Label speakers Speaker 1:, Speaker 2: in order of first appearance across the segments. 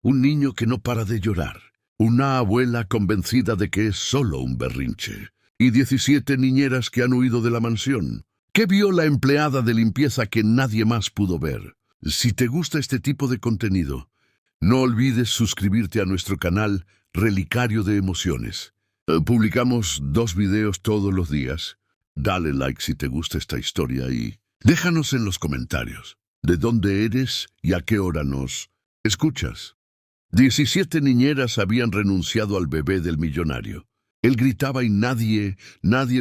Speaker 1: un niño que no para de llorar, una abuela convencida de que es solo un berrinche, y 17 niñeras que han huido de la mansión. ¿Qué vio la empleada de limpieza que nadie más pudo ver? Si te gusta este tipo de contenido, no olvides suscribirte a nuestro canal Relicario de Emociones. Publicamos 2 videos todos los días. Dale like si te gusta esta historia y déjanos en los comentarios de dónde eres y a qué hora nos escuchas. 17 niñeras habían renunciado al bebé del millonario. Él gritaba y nadie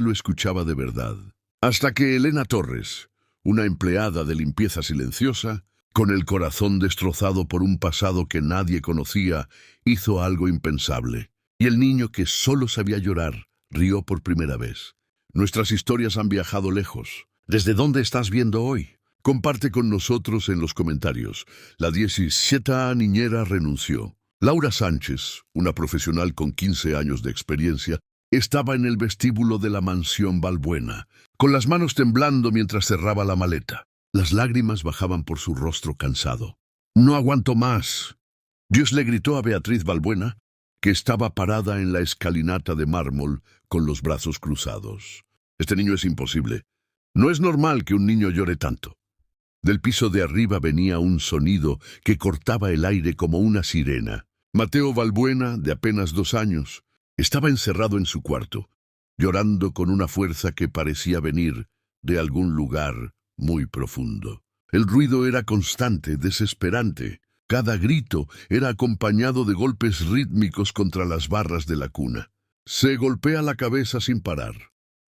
Speaker 1: lo escuchaba de verdad. Hasta que Elena Torres, una empleada de limpieza silenciosa, con el corazón destrozado por un pasado que nadie conocía, hizo algo impensable. Y el niño que solo sabía llorar, rió por primera vez. Nuestras historias han viajado lejos. ¿Desde dónde estás viendo hoy? Comparte con nosotros en los comentarios. La 17ª niñera renunció. Laura Sánchez, una profesional con 15 años de experiencia, estaba en el vestíbulo de la mansión Balbuena, con las manos temblando mientras cerraba la maleta. Las lágrimas bajaban por su rostro cansado. «No aguanto más». Dios le gritó a Beatriz Balbuena, que estaba parada en la escalinata de mármol con los brazos cruzados. «Este niño es imposible. No es normal que un niño llore tanto». Del piso de arriba venía un sonido que cortaba el aire como una sirena. Mateo Balbuena, de apenas 2 años, estaba encerrado en su cuarto, llorando con una fuerza que parecía venir de algún lugar muy profundo. El ruido era constante, desesperante. Cada grito era acompañado de golpes rítmicos contra las barras de la cuna. Se golpea la cabeza sin parar.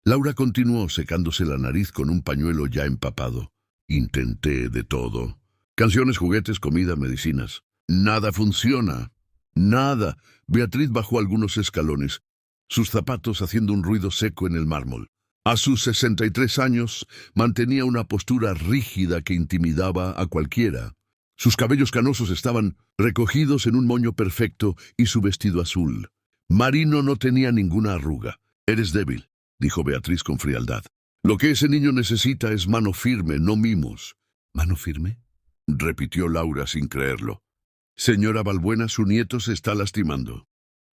Speaker 1: Laura continuó secándose la nariz con un pañuelo ya empapado. Intenté de todo. Canciones, juguetes, comida, medicinas. Nada funciona. Nada. Beatriz bajó algunos escalones, sus zapatos haciendo un ruido seco en el mármol. A sus 63 años, mantenía una postura rígida que intimidaba a cualquiera. Sus cabellos canosos estaban recogidos en un moño perfecto y su vestido azul marino no tenía ninguna arruga. «Eres débil», dijo Beatriz con frialdad. «Lo que ese niño necesita es mano firme, no mimos». «¿Mano firme?», repitió Laura sin creerlo. «Señora Balbuena, su nieto se está lastimando.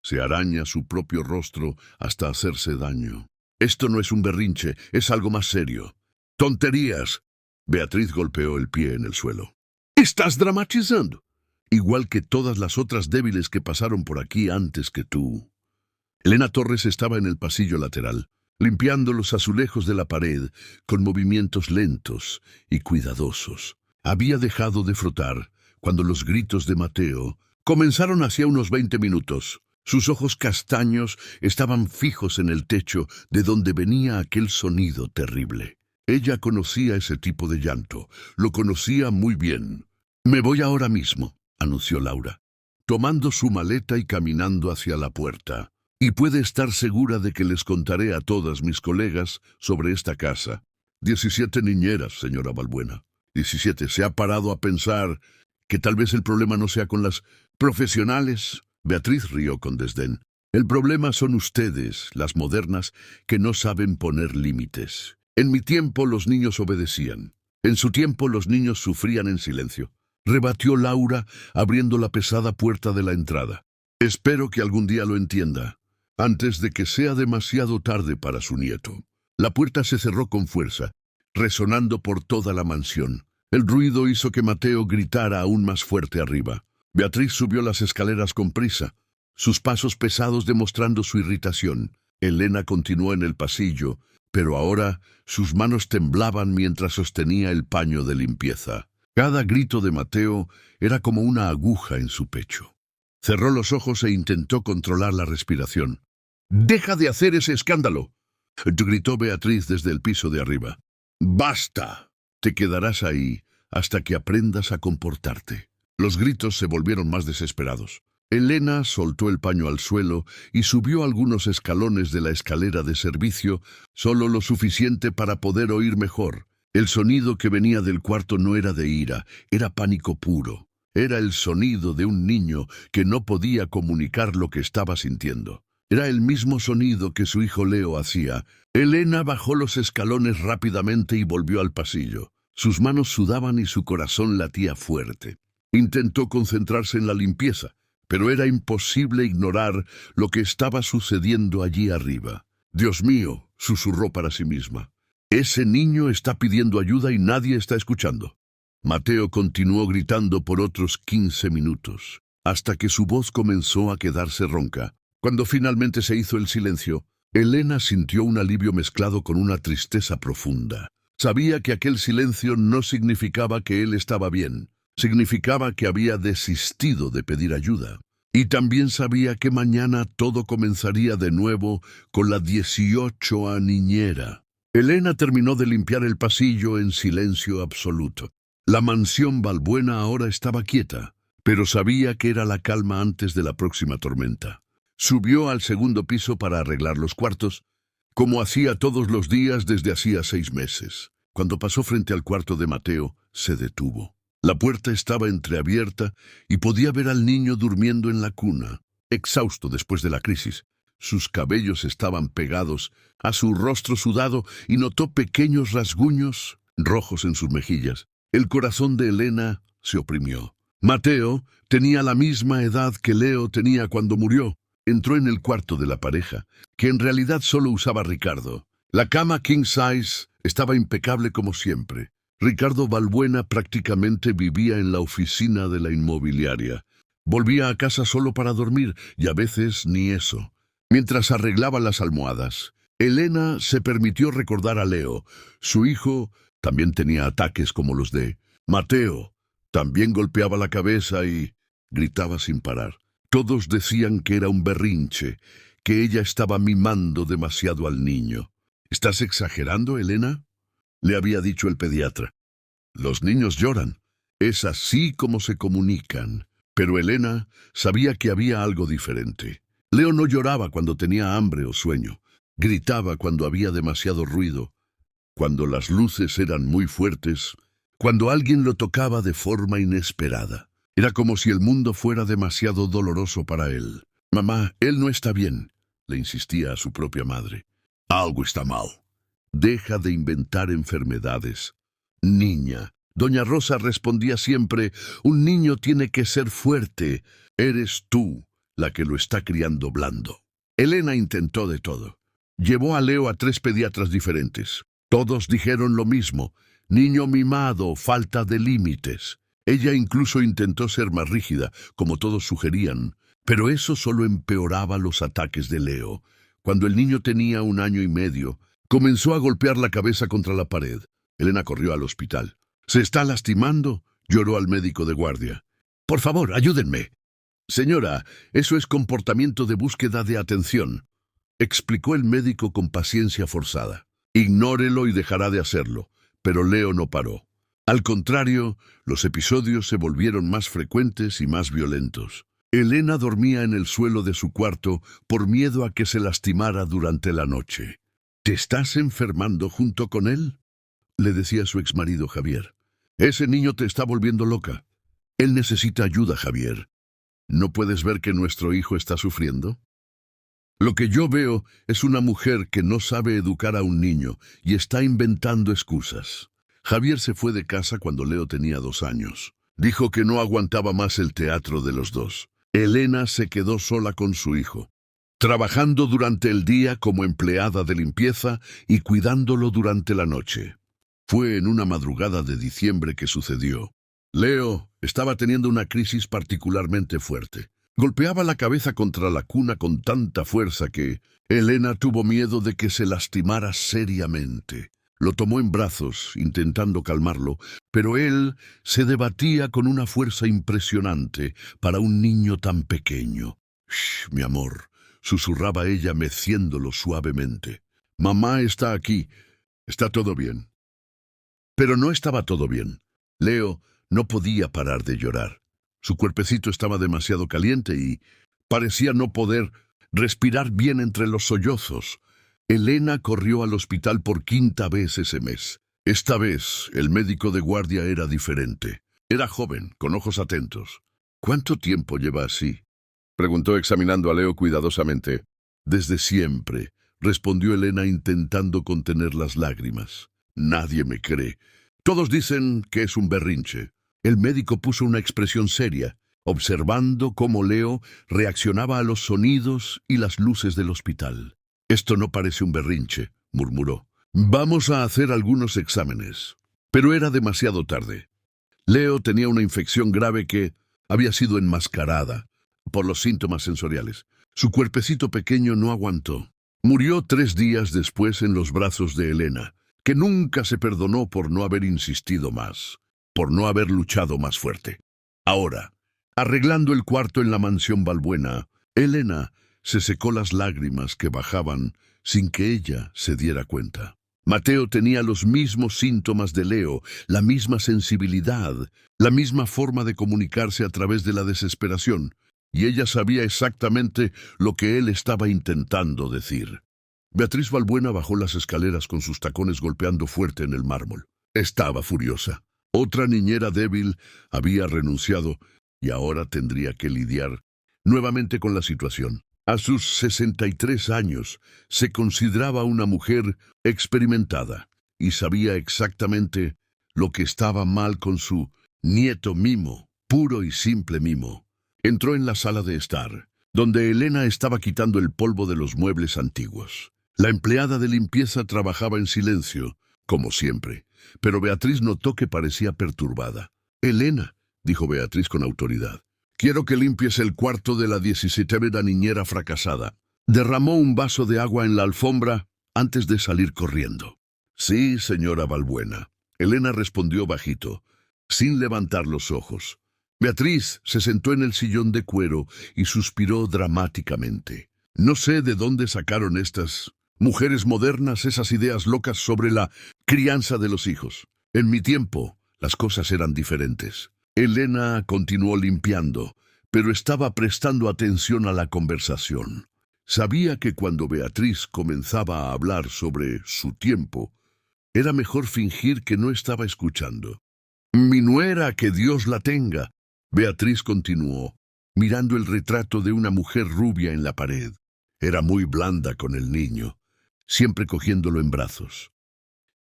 Speaker 1: Se araña su propio rostro hasta hacerse daño. Esto no es un berrinche, es algo más serio». «¡Tonterías!». Beatriz golpeó el pie en el suelo. «Estás dramatizando, igual que todas las otras débiles que pasaron por aquí antes que tú». Elena Torres estaba en el pasillo lateral, limpiando los azulejos de la pared con movimientos lentos y cuidadosos. Había dejado de frotar cuando los gritos de Mateo comenzaron hacía unos 20 minutos. Sus ojos castaños estaban fijos en el techo de donde venía aquel sonido terrible. Ella conocía ese tipo de llanto, lo conocía muy bien. «Me voy ahora mismo», anunció Laura, tomando su maleta y caminando hacia la puerta. «Y puede estar segura de que les contaré a todas mis colegas sobre esta casa». 17 niñeras, señora Balbuena. 17. ¿Se ha parado a pensar que tal vez el problema no sea con las profesionales? Beatriz rió con desdén. «El problema son ustedes, las modernas, que no saben poner límites. En mi tiempo los niños obedecían. En su tiempo los niños sufrían en silencio», rebatió Laura, abriendo la pesada puerta de la entrada. «Espero que algún día lo entienda, antes de que sea demasiado tarde para su nieto». La puerta se cerró con fuerza, resonando por toda la mansión. El ruido hizo que Mateo gritara aún más fuerte arriba. Beatriz subió las escaleras con prisa, sus pasos pesados demostrando su irritación. Elena continuó en el pasillo, pero ahora sus manos temblaban mientras sostenía el paño de limpieza. Cada grito de Mateo era como una aguja en su pecho. Cerró los ojos e intentó controlar la respiración. «¡Deja de hacer ese escándalo!», gritó Beatriz desde el piso de arriba. «¡Basta! Te quedarás ahí hasta que aprendas a comportarte». Los gritos se volvieron más desesperados. Elena soltó el paño al suelo y subió algunos escalones de la escalera de servicio, solo lo suficiente para poder oír mejor. El sonido que venía del cuarto no era de ira, era pánico puro. Era el sonido de un niño que no podía comunicar lo que estaba sintiendo. Era el mismo sonido que su hijo Leo hacía. Elena bajó los escalones rápidamente y volvió al pasillo. Sus manos sudaban y su corazón latía fuerte. Intentó concentrarse en la limpieza, pero era imposible ignorar lo que estaba sucediendo allí arriba. «Dios mío», susurró para sí misma. «Ese niño está pidiendo ayuda y nadie está escuchando». Mateo continuó gritando por otros 15 minutos, hasta que su voz comenzó a quedarse ronca. Cuando finalmente se hizo el silencio, Elena sintió un alivio mezclado con una tristeza profunda. Sabía que aquel silencio no significaba que él estaba bien, significaba que había desistido de pedir ayuda. Y también sabía que mañana todo comenzaría de nuevo con la 18ª niñera. Elena terminó de limpiar el pasillo en silencio absoluto. La mansión Balbuena ahora estaba quieta, pero sabía que era la calma antes de la próxima tormenta. Subió al segundo piso para arreglar los cuartos, como hacía todos los días desde hacía 6 meses. Cuando pasó frente al cuarto de Mateo, se detuvo. La puerta estaba entreabierta y podía ver al niño durmiendo en la cuna, exhausto después de la crisis. Sus cabellos estaban pegados a su rostro sudado y notó pequeños rasguños rojos en sus mejillas. El corazón de Elena se oprimió. Mateo tenía la misma edad que Leo tenía cuando murió. Entró en el cuarto de la pareja, que en realidad solo usaba Ricardo. La cama king size estaba impecable como siempre. Ricardo Balbuena prácticamente vivía en la oficina de la inmobiliaria. Volvía a casa solo para dormir, y a veces ni eso. Mientras arreglaba las almohadas, Elena se permitió recordar a Leo. Su hijo también tenía ataques como los de Mateo. También golpeaba la cabeza y gritaba sin parar. Todos decían que era un berrinche, que ella estaba mimando demasiado al niño. «¿Estás exagerando, Elena?», le había dicho el pediatra. «Los niños lloran. Es así como se comunican». Pero Elena sabía que había algo diferente. Leo no lloraba cuando tenía hambre o sueño. Gritaba cuando había demasiado ruido, cuando las luces eran muy fuertes, cuando alguien lo tocaba de forma inesperada. Era como si el mundo fuera demasiado doloroso para él. «Mamá, él no está bien», le insistía a su propia madre. «Algo está mal. Deja de inventar enfermedades». «Niña», doña Rosa respondía siempre, «un niño tiene que ser fuerte. Eres tú la que lo está criando blando». Elena intentó de todo. Llevó a Leo a 3 pediatras diferentes. Todos dijeron lo mismo: «Niño mimado, falta de límites». Ella incluso intentó ser más rígida, como todos sugerían, pero eso solo empeoraba los ataques de Leo. Cuando el niño tenía 1 año y medio, comenzó a golpear la cabeza contra la pared. Elena corrió al hospital. «¿Se está lastimando?», lloró al médico de guardia. «Por favor, ayúdenme». «Señora, eso es comportamiento de búsqueda de atención», explicó el médico con paciencia forzada. «Ignórelo y dejará de hacerlo». Pero Leo no paró. Al contrario, los episodios se volvieron más frecuentes y más violentos. Elena dormía en el suelo de su cuarto por miedo a que se lastimara durante la noche. «¿Te estás enfermando junto con él?», le decía su exmarido Javier. «Ese niño te está volviendo loca. Él necesita ayuda, Javier. ¿No puedes ver que nuestro hijo está sufriendo?». «Lo que yo veo es una mujer que no sabe educar a un niño y está inventando excusas». Javier se fue de casa cuando Leo tenía 2 años. Dijo que no aguantaba más el teatro de los dos. Elena se quedó sola con su hijo, trabajando durante el día como empleada de limpieza y cuidándolo durante la noche. Fue en una madrugada de diciembre que sucedió. Leo estaba teniendo una crisis particularmente fuerte. Golpeaba la cabeza contra la cuna con tanta fuerza que Elena tuvo miedo de que se lastimara seriamente. Lo tomó en brazos, intentando calmarlo, pero él se debatía con una fuerza impresionante para un niño tan pequeño. «Shh, mi amor», susurraba ella meciéndolo suavemente. «Mamá está aquí. Está todo bien». Pero no estaba todo bien. Leo no podía parar de llorar. Su cuerpecito estaba demasiado caliente y parecía no poder respirar bien entre los sollozos. Elena corrió al hospital por 5ª vez ese mes. Esta vez, el médico de guardia era diferente. Era joven, con ojos atentos. «¿Cuánto tiempo lleva así?», preguntó examinando a Leo cuidadosamente. «Desde siempre», respondió Elena intentando contener las lágrimas. «Nadie me cree. Todos dicen que es un berrinche». El médico puso una expresión seria, observando cómo Leo reaccionaba a los sonidos y las luces del hospital. «Esto no parece un berrinche», murmuró. «Vamos a hacer algunos exámenes». Pero era demasiado tarde. Leo tenía una infección grave que había sido enmascarada por los síntomas sensoriales. Su cuerpecito pequeño no aguantó. Murió 3 días después en los brazos de Elena, que nunca se perdonó por no haber insistido más, por no haber luchado más fuerte. Ahora, arreglando el cuarto en la mansión Balbuena, Elena se secó las lágrimas que bajaban sin que ella se diera cuenta. Mateo tenía los mismos síntomas de Leo, la misma sensibilidad, la misma forma de comunicarse a través de la desesperación, y ella sabía exactamente lo que él estaba intentando decir. Beatriz Balbuena bajó las escaleras con sus tacones golpeando fuerte en el mármol. Estaba furiosa. Otra niñera débil había renunciado y ahora tendría que lidiar nuevamente con la situación. A sus 63 años se consideraba una mujer experimentada y sabía exactamente lo que estaba mal con su nieto Mimo, puro y simple Mimo. Entró en la sala de estar, donde Elena estaba quitando el polvo de los muebles antiguos. La empleada de limpieza trabajaba en silencio, como siempre, pero Beatriz notó que parecía perturbada. «Elena», dijo Beatriz con autoridad, «quiero que limpies el cuarto de la 17ª niñera fracasada». Derramó un vaso de agua en la alfombra antes de salir corriendo. «Sí, señora Balbuena», Elena respondió bajito, sin levantar los ojos. Beatriz se sentó en el sillón de cuero y suspiró dramáticamente. «No sé de dónde sacaron estas mujeres modernas esas ideas locas sobre la crianza de los hijos. En mi tiempo, las cosas eran diferentes». Elena continuó limpiando, pero estaba prestando atención a la conversación. Sabía que cuando Beatriz comenzaba a hablar sobre su tiempo, era mejor fingir que no estaba escuchando. «Mi nuera, que Dios la tenga», Beatriz continuó, mirando el retrato de una mujer rubia en la pared. Era muy blanda con el niño, siempre cogiéndolo en brazos,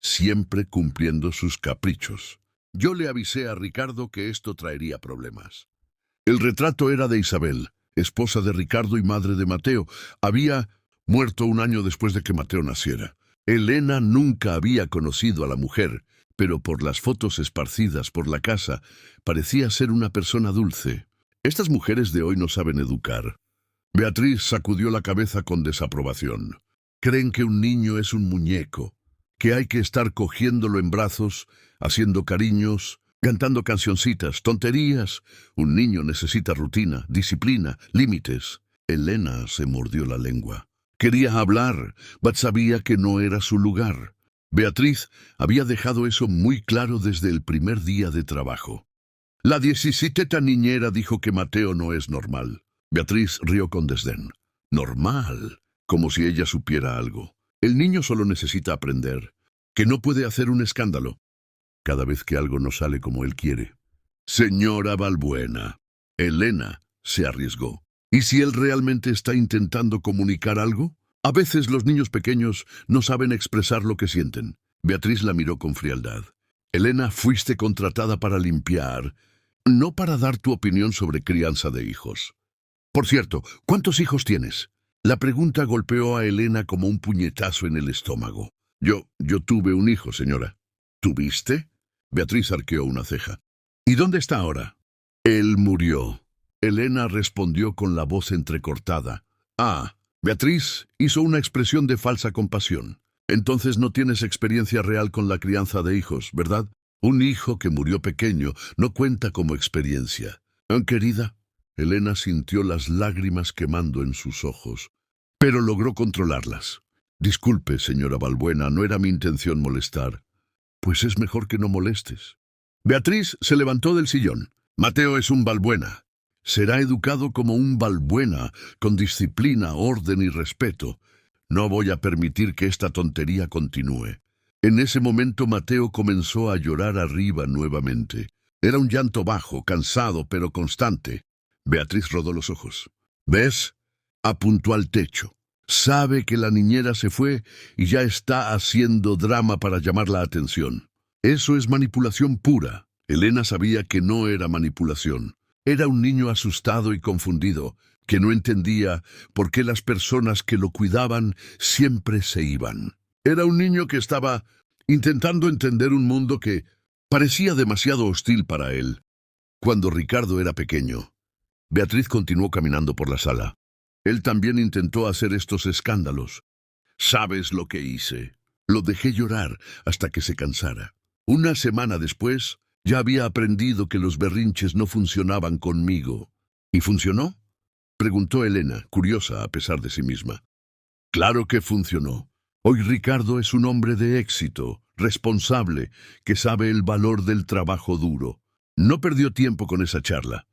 Speaker 1: siempre cumpliendo sus caprichos. Yo le avisé a Ricardo que esto traería problemas. El retrato era de Isabel, esposa de Ricardo y madre de Mateo. Había muerto 1 año después de que Mateo naciera. Elena nunca había conocido a la mujer, pero por las fotos esparcidas por la casa, parecía ser una persona dulce. Estas mujeres de hoy no saben educar. Beatriz sacudió la cabeza con desaprobación. Creen que un niño es un muñeco, que hay que estar cogiéndolo en brazos, haciendo cariños, cantando cancioncitas, tonterías. Un niño necesita rutina, disciplina, límites. Elena se mordió la lengua. Quería hablar, pero sabía que no era su lugar. Beatriz había dejado eso muy claro desde el primer día de trabajo. La 17ª niñera dijo que Mateo no es normal. Beatriz rió con desdén. «Normal», como si ella supiera algo. El niño solo necesita aprender, que no puede hacer un escándalo cada vez que algo no sale como él quiere. «Señora Balbuena», Elena se arriesgó. «¿Y si él realmente está intentando comunicar algo? A veces los niños pequeños no saben expresar lo que sienten». Beatriz la miró con frialdad. «Elena, fuiste contratada para limpiar, no para dar tu opinión sobre crianza de hijos. Por cierto, ¿cuántos hijos tienes?» La pregunta golpeó a Elena como un puñetazo en el estómago. Yo tuve un hijo, señora». «¿Tuviste?» Beatriz arqueó una ceja. «¿Y dónde está ahora?» «Él murió». Elena respondió con la voz entrecortada. «Ah». Beatriz hizo una expresión de falsa compasión. «Entonces no tienes experiencia real con la crianza de hijos, ¿verdad? Un hijo que murió pequeño no cuenta como experiencia». «Querida». Elena sintió las lágrimas quemando en sus ojos, pero logró controlarlas. «Disculpe, señora Balbuena, no era mi intención molestar». «Pues es mejor que no molestes». Beatriz se levantó del sillón. «Mateo es un Balbuena. Será educado como un Balbuena, con disciplina, orden y respeto. No voy a permitir que esta tontería continúe». En ese momento Mateo comenzó a llorar arriba nuevamente. Era un llanto bajo, cansado, pero constante. Beatriz rodó los ojos. «¿Ves?», apuntó al techo. «Sabe que la niñera se fue y ya está haciendo drama para llamar la atención. Eso es manipulación pura. Elena sabía que no era manipulación. Era un niño asustado y confundido, que no entendía por qué las personas que lo cuidaban siempre se iban. Era un niño que estaba intentando entender un mundo que parecía demasiado hostil para él. Cuando Ricardo era pequeño, Beatriz continuó caminando por la sala. Él también intentó hacer estos escándalos. ¿Sabes lo que hice? Lo dejé llorar hasta que se cansara. Una semana después, ya había aprendido que los berrinches no funcionaban conmigo. ¿Y funcionó? Preguntó Elena, curiosa a pesar de sí misma. Claro que funcionó. Hoy Ricardo es un hombre de éxito, responsable, que sabe el valor del trabajo duro. No perdió tiempo con esa charla,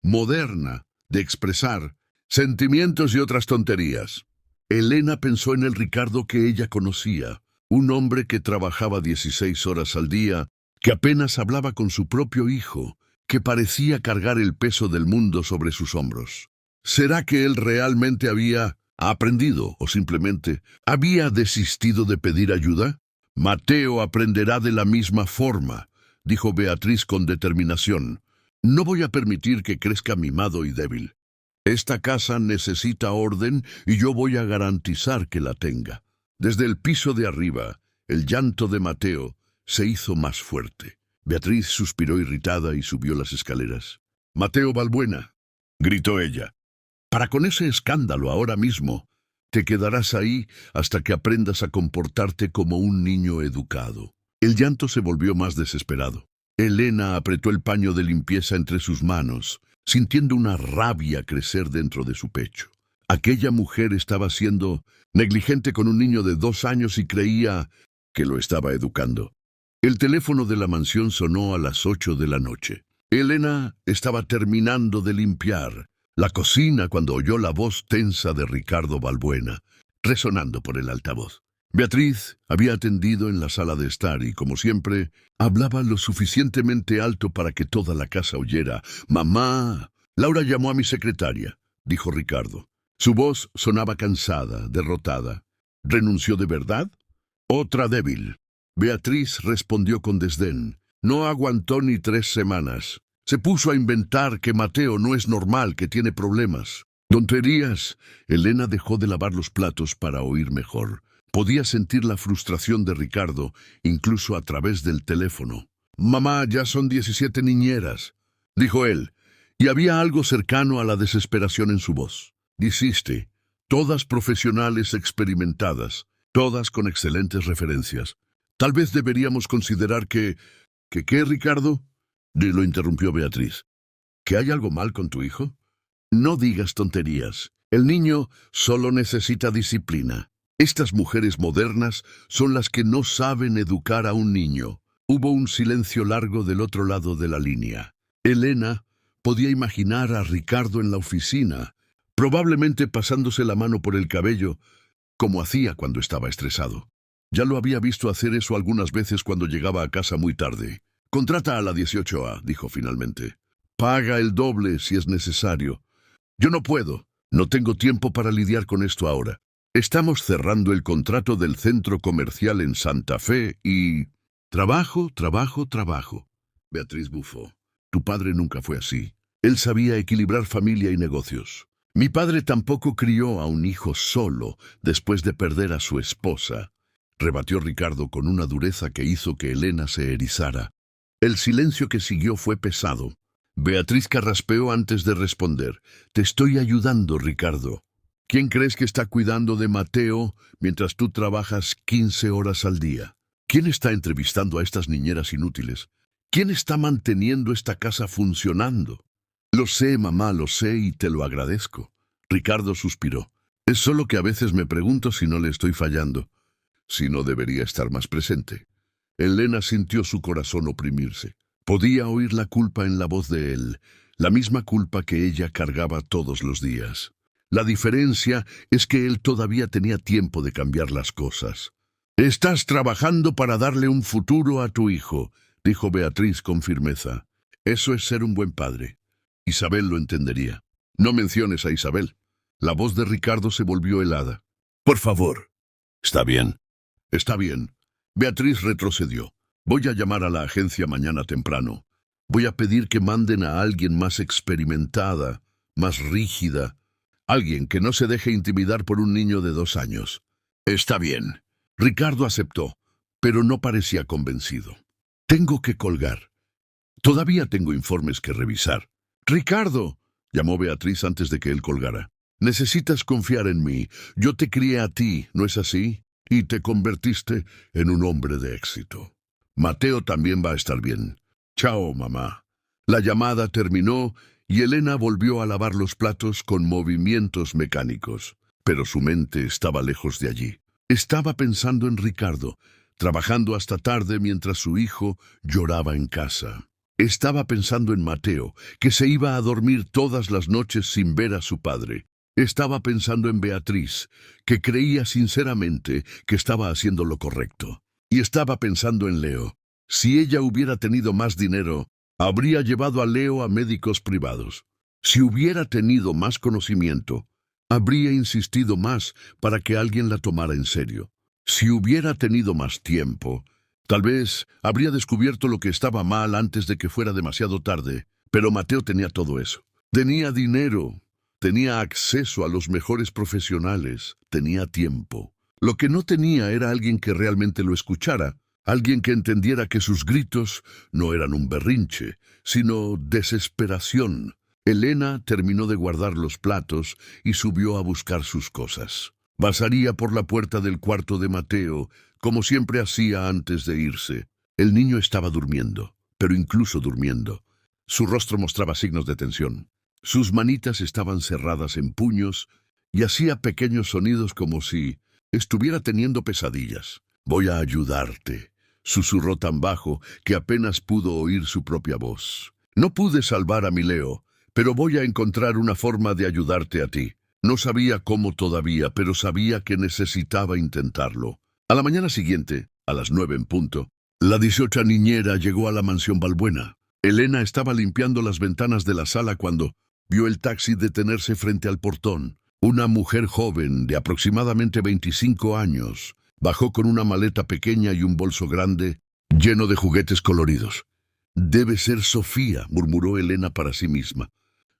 Speaker 1: moderna, de expresar sentimientos y otras tonterías. Elena pensó en el Ricardo que ella conocía, un hombre que trabajaba 16 horas al día, que apenas hablaba con su propio hijo, que parecía cargar el peso del mundo sobre sus hombros. ¿Será que él realmente había aprendido o simplemente había desistido de pedir ayuda? Mateo aprenderá de la misma forma, dijo Beatriz con determinación. No voy a permitir que crezca mimado y débil. Esta casa necesita orden y yo voy a garantizar que la tenga. Desde el piso de arriba, el llanto de Mateo se hizo más fuerte. Beatriz suspiró irritada y subió las escaleras. «Mateo Balbuena», gritó ella, «para con ese escándalo ahora mismo. Te quedarás ahí hasta que aprendas a comportarte como un niño educado». El llanto se volvió más desesperado. Elena apretó el paño de limpieza entre sus manos, sintiendo una rabia crecer dentro de su pecho. Aquella mujer estaba siendo negligente con un niño de 2 años y creía que lo estaba educando. El teléfono de la mansión sonó a las 8 de la noche. Elena estaba terminando de limpiar la cocina cuando oyó la voz tensa de Ricardo Balbuena, resonando por el altavoz. Beatriz había atendido en la sala de estar y, como siempre, hablaba lo suficientemente alto para que toda la casa oyera. «Mamá, Laura llamó a mi secretaria», dijo Ricardo. Su voz sonaba cansada, derrotada. «¿Renunció de verdad? Otra débil». Beatriz respondió con desdén. No aguantó ni 3 semanas. Se puso a inventar que Mateo no es normal, que tiene problemas. «Tonterías». Elena dejó de lavar los platos para oír mejor. Podía sentir la frustración de Ricardo, incluso a través del teléfono. «Mamá, ya son 17 niñeras», dijo él, y había algo cercano a la desesperación en su voz. «Dijiste, todas profesionales experimentadas, todas con excelentes referencias. Tal vez deberíamos considerar que... ¿Qué, Ricardo?», lo interrumpió Beatriz. «¿Que hay algo mal con tu hijo? No digas tonterías. El niño solo necesita disciplina. Estas mujeres modernas son las que no saben educar a un niño». Hubo un silencio largo del otro lado de la línea. Elena podía imaginar a Ricardo en la oficina, probablemente pasándose la mano por el cabello, como hacía cuando estaba estresado. Ya lo había visto hacer eso algunas veces cuando llegaba a casa muy tarde. «Contrata a la 18A», dijo finalmente. «Paga el doble si es necesario». «Yo no puedo. No tengo tiempo para lidiar con esto ahora. Estamos cerrando el contrato del centro comercial en Santa Fe y... Trabajo, trabajo, trabajo». Beatriz bufó. «Tu padre nunca fue así. Él sabía equilibrar familia y negocios. Mi padre tampoco crió a un hijo solo después de perder a su esposa», rebatió Ricardo con una dureza que hizo que Elena se erizara. El silencio que siguió fue pesado. Beatriz carraspeó antes de responder. «Te estoy ayudando, Ricardo. ¿Quién crees que está cuidando de Mateo mientras tú trabajas 15 horas al día? ¿Quién está entrevistando a estas niñeras inútiles? ¿Quién está manteniendo esta casa funcionando?» «Lo sé, mamá, lo sé y te lo agradezco». Ricardo suspiró. «Es solo que a veces me pregunto si no le estoy fallando, si no debería estar más presente». Elena sintió su corazón oprimirse. Podía oír la culpa en la voz de él, la misma culpa que ella cargaba todos los días. La diferencia es que él todavía tenía tiempo de cambiar las cosas. «Estás trabajando para darle un futuro a tu hijo», dijo Beatriz con firmeza. «Eso es ser un buen padre. Isabel lo entendería». «No menciones a Isabel». La voz de Ricardo se volvió helada. «Por favor». «Está bien». «Está bien». Beatriz retrocedió. «Voy a llamar a la agencia mañana temprano. Voy a pedir que manden a alguien más experimentada, más rígida, alguien que no se deje intimidar por un niño de 2 años. Está bien. Ricardo aceptó, pero no parecía convencido. Tengo que colgar. Todavía tengo informes que revisar. Ricardo, llamó Beatriz antes de que él colgara. Necesitas confiar en mí. Yo te crié a ti, ¿no es así? Y te convertiste en un hombre de éxito. Mateo también va a estar bien. Chao, mamá. La llamada terminó y Elena volvió a lavar los platos con movimientos mecánicos, pero su mente estaba lejos de allí. Estaba pensando en Ricardo, trabajando hasta tarde mientras su hijo lloraba en casa. Estaba pensando en Mateo, que se iba a dormir todas las noches sin ver a su padre. Estaba pensando en Beatriz, que creía sinceramente que estaba haciendo lo correcto. Y estaba pensando en Leo. Si ella hubiera tenido más dinero, habría llevado a Leo a médicos privados. Si hubiera tenido más conocimiento, habría insistido más para que alguien la tomara en serio. Si hubiera tenido más tiempo, tal vez habría descubierto lo que estaba mal antes de que fuera demasiado tarde. Pero Mateo tenía todo eso. Tenía dinero, tenía acceso a los mejores profesionales, tenía tiempo. Lo que no tenía era alguien que realmente lo escuchara, alguien que entendiera que sus gritos no eran un berrinche, sino desesperación. Elena terminó de guardar los platos y subió a buscar sus cosas. Pasaría por la puerta del cuarto de Mateo, como siempre hacía antes de irse. El niño estaba durmiendo, pero incluso durmiendo. Su rostro mostraba signos de tensión. Sus manitas estaban cerradas en puños y hacía pequeños sonidos como si estuviera teniendo pesadillas. «Voy a ayudarte», susurró tan bajo que apenas pudo oír su propia voz. «No pude salvar a mi Leo, pero voy a encontrar una forma de ayudarte a ti». No sabía cómo todavía, pero sabía que necesitaba intentarlo. A la mañana siguiente, a las 9 en punto, la 18 niñera llegó a la mansión Balbuena. Elena estaba limpiando las ventanas de la sala cuando vio el taxi detenerse frente al portón. Una mujer joven de aproximadamente 25 años bajó con una maleta pequeña y un bolso grande lleno de juguetes coloridos. «Debe ser Sofía», murmuró Elena para sí misma,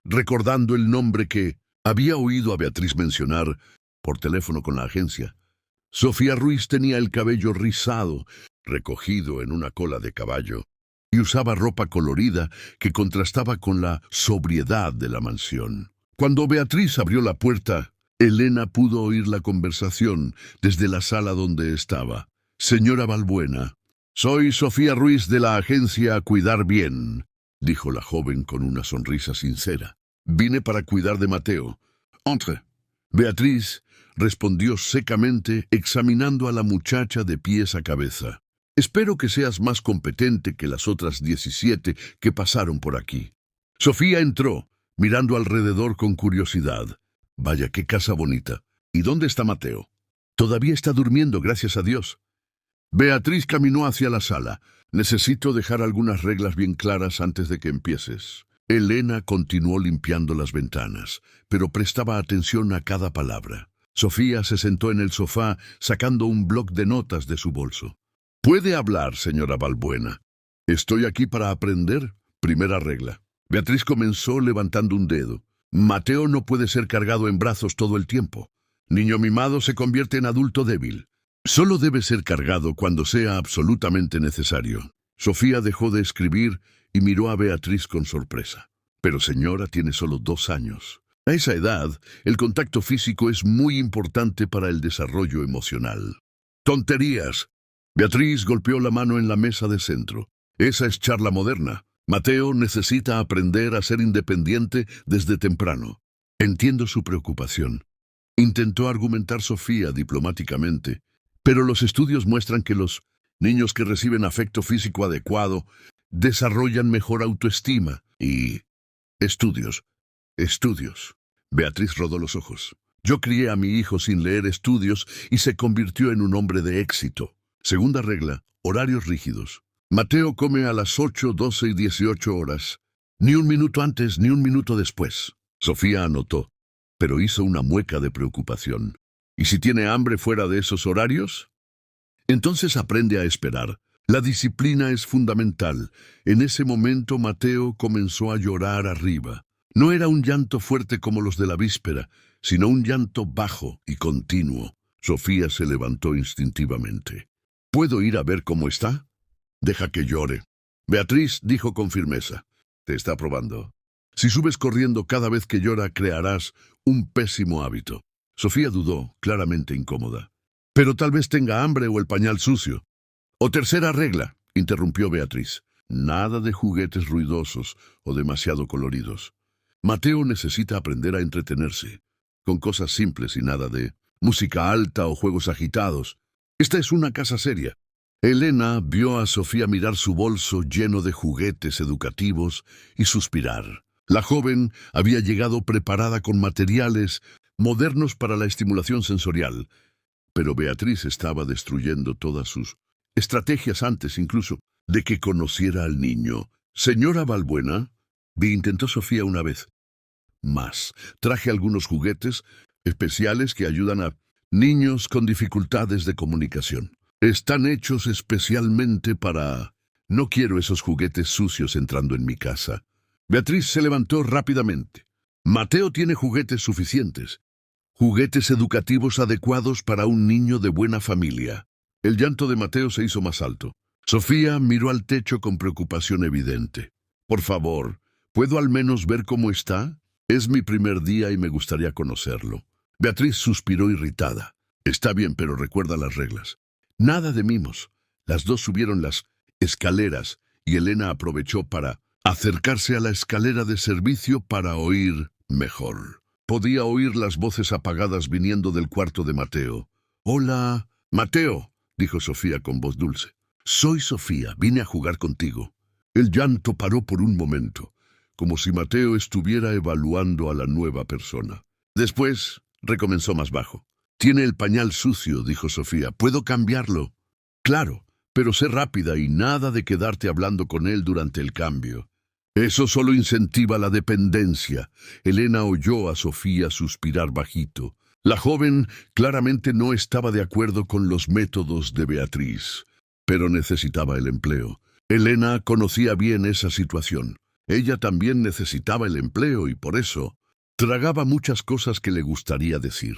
Speaker 1: recordando el nombre que había oído a Beatriz mencionar por teléfono con la agencia. Sofía Ruiz tenía el cabello rizado, recogido en una cola de caballo, y usaba ropa colorida que contrastaba con la sobriedad de la mansión. Cuando Beatriz abrió la puerta, Elena pudo oír la conversación desde la sala donde estaba. «Señora Balbuena, soy Sofía Ruiz de la agencia Cuidar Bien», dijo la joven con una sonrisa sincera. «Vine para cuidar de Mateo. Entre». Beatriz respondió secamente, examinando a la muchacha de pies a cabeza. «Espero que seas más competente que las otras 17 que pasaron por aquí». Sofía entró, mirando alrededor con curiosidad. «Vaya, qué casa bonita. ¿Y dónde está Mateo?» «Todavía está durmiendo, gracias a Dios». Beatriz caminó hacia la sala. «Necesito dejar algunas reglas bien claras antes de que empieces». Elena continuó limpiando las ventanas, pero prestaba atención a cada palabra. Sofía se sentó en el sofá, sacando un bloc de notas de su bolso. «Puede hablar, señora Balbuena. Estoy aquí para aprender. Primera regla». Beatriz comenzó levantando un dedo. «Mateo no puede ser cargado en brazos todo el tiempo. Niño mimado se convierte en adulto débil. Solo debe ser cargado cuando sea absolutamente necesario». Sofía dejó de escribir y miró a Beatriz con sorpresa. «Pero señora, tiene solo 2 años. A esa edad, el contacto físico es muy importante para el desarrollo emocional». «¡Tonterías!». Beatriz golpeó la mano en la mesa de centro. «Esa es charla moderna. Mateo necesita aprender a ser independiente desde temprano». «Entiendo su preocupación», intentó argumentar Sofía diplomáticamente, «pero los estudios muestran que los niños que reciben afecto físico adecuado desarrollan mejor autoestima y...». «Estudios. Beatriz rodó los ojos. «Yo crié a mi hijo sin leer estudios y se convirtió en un hombre de éxito». Segunda regla, horarios rígidos. Mateo come a las 8, 12 y 18 horas. Ni un minuto antes ni un minuto después. Sofía anotó, pero hizo una mueca de preocupación. «¿Y si tiene hambre fuera de esos horarios?». «Entonces aprende a esperar. La disciplina es fundamental. En ese momento Mateo comenzó a llorar arriba. No era un llanto fuerte como los de la víspera, sino un llanto bajo y continuo. Sofía se levantó instintivamente. ¿Puedo ir a ver cómo está? Deja que llore. Beatriz dijo con firmeza. Te está probando. Si subes corriendo cada vez que llora, crearás un pésimo hábito. Sofía dudó, claramente incómoda. Pero tal vez tenga hambre o el pañal sucio. O tercera regla, interrumpió Beatriz. Nada de juguetes ruidosos o demasiado coloridos. Mateo necesita aprender a entretenerse, con cosas simples y nada de música alta o juegos agitados. Esta es una casa seria. Elena vio a Sofía mirar su bolso lleno de juguetes educativos y suspirar. La joven había llegado preparada con materiales modernos para la estimulación sensorial, pero Beatriz estaba destruyendo todas sus estrategias antes incluso de que conociera al niño. Señora Balbuena, intentó Sofía una vez. Más, traje algunos juguetes especiales que ayudan a niños con dificultades de comunicación. Están hechos especialmente para... No quiero esos juguetes sucios entrando en mi casa. Beatriz se levantó rápidamente. Mateo tiene juguetes suficientes. Juguetes educativos adecuados para un niño de buena familia. El llanto de Mateo se hizo más alto. Sofía miró al techo con preocupación evidente. Por favor, ¿puedo al menos ver cómo está? Es mi primer día y me gustaría conocerlo. Beatriz suspiró irritada. Está bien, pero recuerda las reglas. Nada de mimos. Las dos subieron las escaleras y Elena aprovechó para acercarse a la escalera de servicio para oír mejor. Podía oír las voces apagadas viniendo del cuarto de Mateo. «Hola, Mateo», dijo Sofía con voz dulce. «Soy Sofía, vine a jugar contigo». El llanto paró por un momento, como si Mateo estuviera evaluando a la nueva persona. Después recomenzó más bajo. «Tiene el pañal sucio», dijo Sofía. «¿Puedo cambiarlo?» «Claro, pero sé rápida y nada de quedarte hablando con él durante el cambio». Eso solo incentiva la dependencia. Elena oyó a Sofía suspirar bajito. La joven claramente no estaba de acuerdo con los métodos de Beatriz, pero necesitaba el empleo. Elena conocía bien esa situación. Ella también necesitaba el empleo y por eso tragaba muchas cosas que le gustaría decir.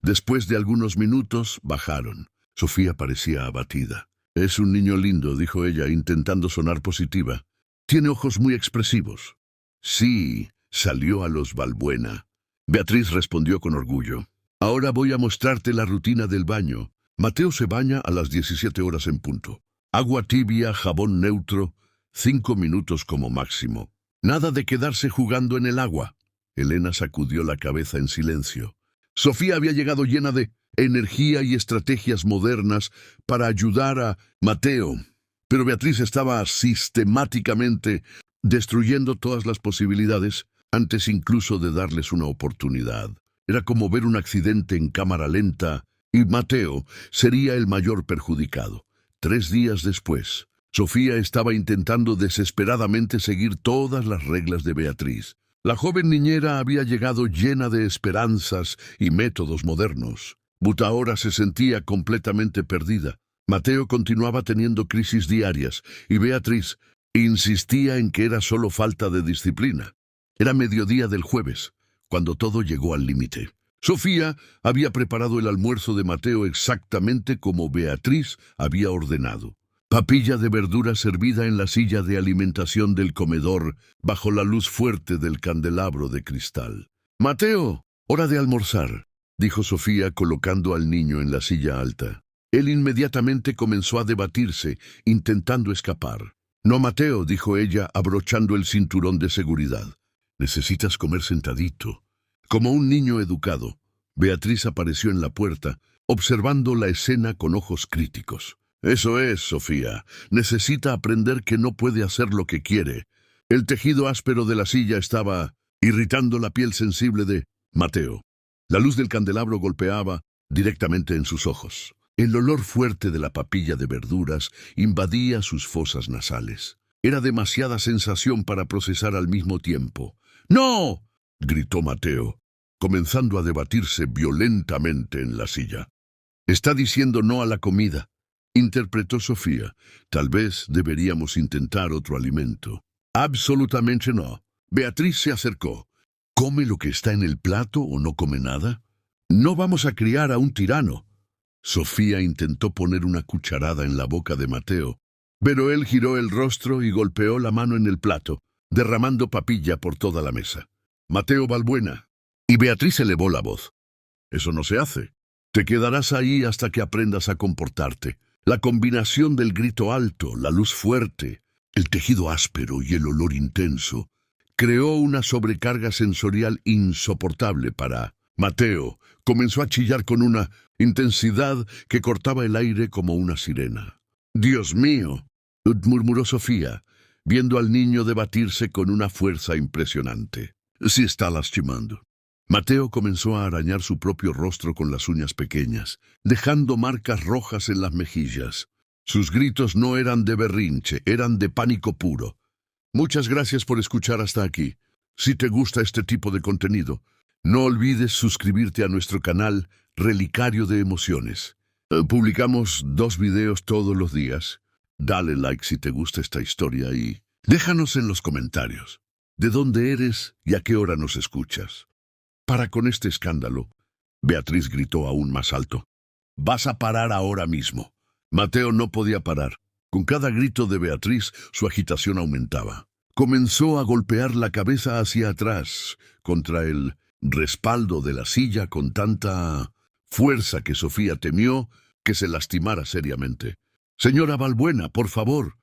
Speaker 1: Después de algunos minutos, bajaron. Sofía parecía abatida. «Es un niño lindo», dijo ella, intentando sonar positiva. «Tiene ojos muy expresivos». «Sí», salió a los Balbuena. Beatriz respondió con orgullo. «Ahora voy a mostrarte la rutina del baño. Mateo se baña a las 17 horas en punto. Agua tibia, jabón neutro, 5 minutos como máximo. Nada de quedarse jugando en el agua». Elena sacudió la cabeza en silencio. Sofía había llegado llena de energía y estrategias modernas para ayudar a Mateo, pero Beatriz estaba sistemáticamente destruyendo todas las posibilidades antes incluso de darles una oportunidad. Era como ver un accidente en cámara lenta y Mateo sería el mayor perjudicado. 3 días después, Sofía estaba intentando desesperadamente seguir todas las reglas de Beatriz. La joven niñera había llegado llena de esperanzas y métodos modernos. But ahora se sentía completamente perdida. Mateo continuaba teniendo crisis diarias y Beatriz insistía en que era solo falta de disciplina. Era mediodía del jueves, cuando todo llegó al límite. Sofía había preparado el almuerzo de Mateo exactamente como Beatriz había ordenado. Papilla de verdura servida en la silla de alimentación del comedor bajo la luz fuerte del candelabro de cristal. «Mateo, hora de almorzar», dijo Sofía colocando al niño en la silla alta. Él inmediatamente comenzó a debatirse, intentando escapar. «No, Mateo», dijo ella, abrochando el cinturón de seguridad. «Necesitas comer sentadito». Como un niño educado, Beatriz apareció en la puerta, observando la escena con ojos críticos. «Eso es, Sofía. Necesita aprender que no puede hacer lo que quiere». El tejido áspero de la silla estaba irritando la piel sensible de Mateo. La luz del candelabro golpeaba directamente en sus ojos. El olor fuerte de la papilla de verduras invadía sus fosas nasales. Era demasiada sensación para procesar al mismo tiempo. «¡No!», gritó Mateo, comenzando a debatirse violentamente en la silla. «Está diciendo no a la comida. interpretó Sofía. Tal vez deberíamos intentar otro alimento. Absolutamente no. Beatriz se acercó. ¿Come lo que está en el plato o no come nada? No vamos a criar a un tirano. Sofía intentó poner una cucharada en la boca de Mateo, pero él giró el rostro y golpeó la mano en el plato, derramando papilla por toda la mesa. Mateo Balbuena. Y Beatriz elevó la voz. Eso no se hace. Te quedarás ahí hasta que aprendas a comportarte. La combinación del grito alto, la luz fuerte, el tejido áspero y el olor intenso creó una sobrecarga sensorial insoportable para Mateo. Comenzó a chillar con una intensidad que cortaba el aire como una sirena. «Dios mío», murmuró Sofía, viendo al niño debatirse con una fuerza impresionante. «Se está lastimando». Mateo comenzó a arañar su propio rostro con las uñas pequeñas, dejando marcas rojas en las mejillas. Sus gritos no eran de berrinche, eran de pánico puro. Muchas gracias por escuchar hasta aquí. Si te gusta este tipo de contenido, no olvides suscribirte a nuestro canal Relicario de Emociones. Publicamos 2 videos todos los días. Dale like si te gusta esta historia y déjanos en los comentarios de dónde eres y a qué hora nos escuchas. Para con este escándalo, Beatriz gritó aún más alto. «Vas a parar ahora mismo». Mateo no podía parar. Con cada grito de Beatriz, su agitación aumentaba. Comenzó a golpear la cabeza hacia atrás, contra el respaldo de la silla con tanta fuerza que Sofía temió que se lastimara seriamente. «Señora Balbuena, por favor»,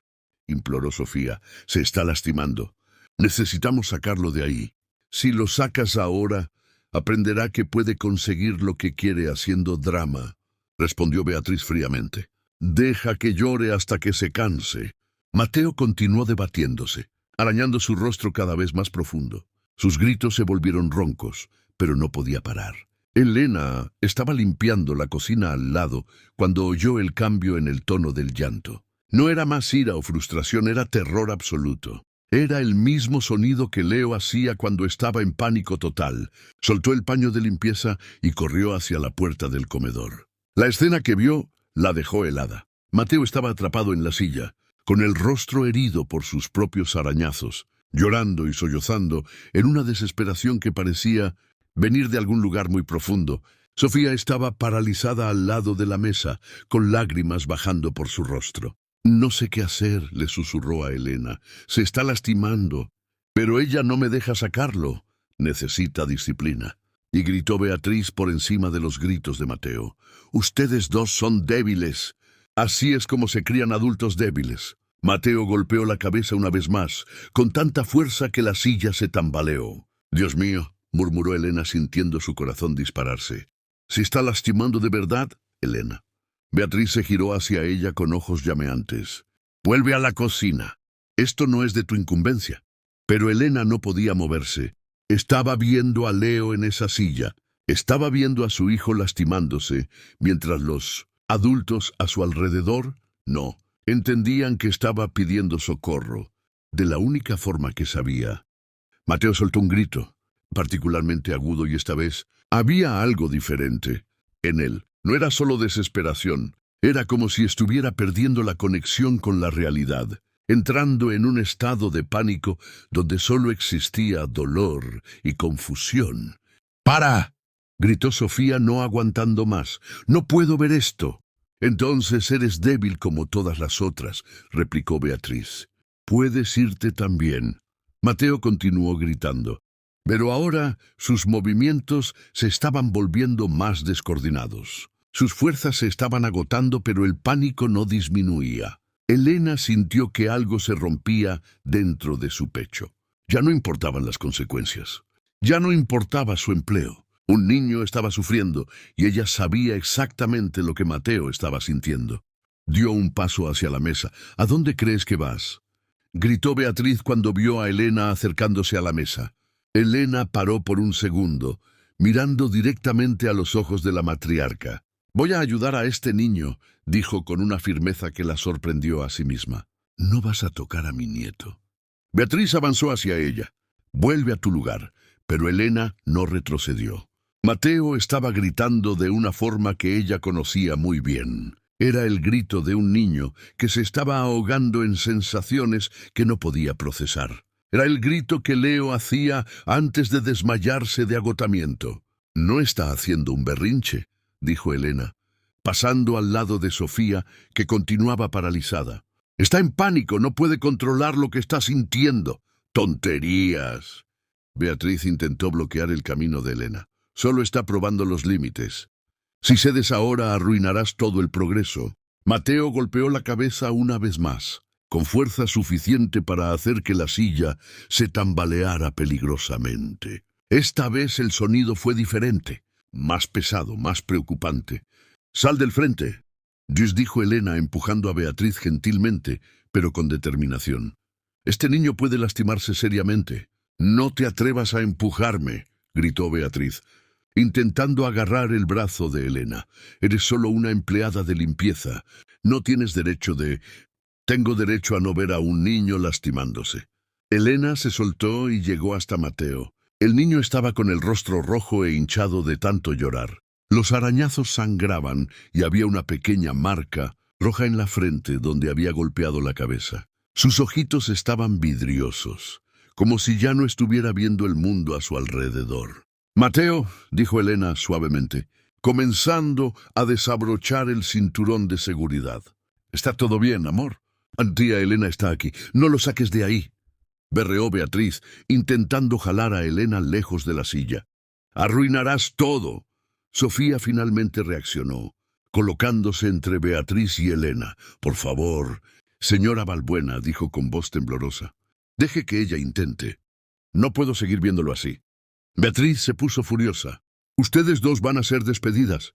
Speaker 1: imploró Sofía, «se está lastimando. Necesitamos sacarlo de ahí. Si lo sacas ahora, aprenderá que puede conseguir lo que quiere haciendo drama», respondió Beatriz fríamente. «Deja que llore hasta que se canse». Mateo continuó debatiéndose, arañando su rostro cada vez más profundo. Sus gritos se volvieron roncos, pero no podía parar. Elena estaba limpiando la cocina al lado cuando oyó el cambio en el tono del llanto. No era más ira o frustración, era terror absoluto. Era el mismo sonido que Leo hacía cuando estaba en pánico total. Soltó el paño de limpieza y corrió hacia la puerta del comedor. La escena que vio la dejó helada. Mateo estaba atrapado en la silla, con el rostro herido por sus propios arañazos, llorando y sollozando en una desesperación que parecía venir de algún lugar muy profundo. Sofía estaba paralizada al lado de la mesa, con lágrimas bajando por su rostro. «No sé qué hacer», le susurró a Elena. «Se está lastimando, pero ella no me deja sacarlo. Necesita disciplina». Y gritó Beatriz por encima de los gritos de Mateo. «Ustedes dos son débiles. Así es como se crían adultos débiles». Mateo golpeó la cabeza una vez más, con tanta fuerza que la silla se tambaleó. «Dios mío», murmuró Elena sintiendo su corazón dispararse. «¿Se está lastimando de verdad, Elena?» Beatriz se giró hacia ella con ojos llameantes. «Vuelve a la cocina. Esto no es de tu incumbencia». Pero Elena no podía moverse. Estaba viendo a Leo en esa silla. Estaba viendo a su hijo lastimándose, mientras los adultos a su alrededor no entendían que estaba pidiendo socorro, de la única forma que sabía. Mateo soltó un grito, particularmente agudo, y esta vez había algo diferente en él. No era solo desesperación, era como si estuviera perdiendo la conexión con la realidad, entrando en un estado de pánico donde solo existía dolor y confusión. «¡Para!», gritó Sofía, no aguantando más. «No puedo ver esto». «Entonces eres débil como todas las otras», replicó Beatriz. «Puedes irte también». Mateo continuó gritando, pero ahora sus movimientos se estaban volviendo más descoordinados. Sus fuerzas se estaban agotando, pero el pánico no disminuía. Elena sintió que algo se rompía dentro de su pecho. Ya no importaban las consecuencias. Ya no importaba su empleo. Un niño estaba sufriendo y ella sabía exactamente lo que Mateo estaba sintiendo. Dio un paso hacia la mesa. «¿A dónde crees que vas?», gritó Beatriz cuando vio a Elena acercándose a la mesa. Elena paró por un segundo, mirando directamente a los ojos de la matriarca. «Voy a ayudar a este niño», dijo con una firmeza que la sorprendió a sí misma. «No vas a tocar a mi nieto». Beatriz avanzó hacia ella. «Vuelve a tu lugar», pero Elena no retrocedió. Mateo estaba gritando de una forma que ella conocía muy bien. Era el grito de un niño que se estaba ahogando en sensaciones que no podía procesar. Era el grito que Leo hacía antes de desmayarse de agotamiento. «No está haciendo un berrinche», dijo Elena, pasando al lado de Sofía, que continuaba paralizada. «Está en pánico, no puede controlar lo que está sintiendo». «¡Tonterías!». Beatriz intentó bloquear el camino de Elena. «Solo está probando los límites. Si cedes ahora, arruinarás todo el progreso». Mateo golpeó la cabeza una vez más, con fuerza suficiente para hacer que la silla se tambaleara peligrosamente. Esta vez el sonido fue diferente, más pesado, más preocupante. «Sal del frente», dijo Elena, empujando a Beatriz gentilmente, pero con determinación. «Este niño puede lastimarse seriamente». «No te atrevas a empujarme», gritó Beatriz, intentando agarrar el brazo de Elena. «Eres solo una empleada de limpieza. No tienes derecho de...». «Tengo derecho a no ver a un niño lastimándose». Elena se soltó y llegó hasta Mateo. El niño estaba con el rostro rojo e hinchado de tanto llorar. Los arañazos sangraban y había una pequeña marca roja en la frente donde había golpeado la cabeza. Sus ojitos estaban vidriosos, como si ya no estuviera viendo el mundo a su alrededor. «Mateo», dijo Elena suavemente, comenzando a desabrochar el cinturón de seguridad. «¿Está todo bien, amor? Tía Elena está aquí. No lo saques de ahí», berreó Beatriz, intentando jalar a Elena lejos de la silla. «Arruinarás todo». Sofía finalmente reaccionó, colocándose entre Beatriz y Elena. «Por favor, señora Balbuena», dijo con voz temblorosa. «Deje que ella intente. No puedo seguir viéndolo así». Beatriz se puso furiosa. «Ustedes dos van a ser despedidas.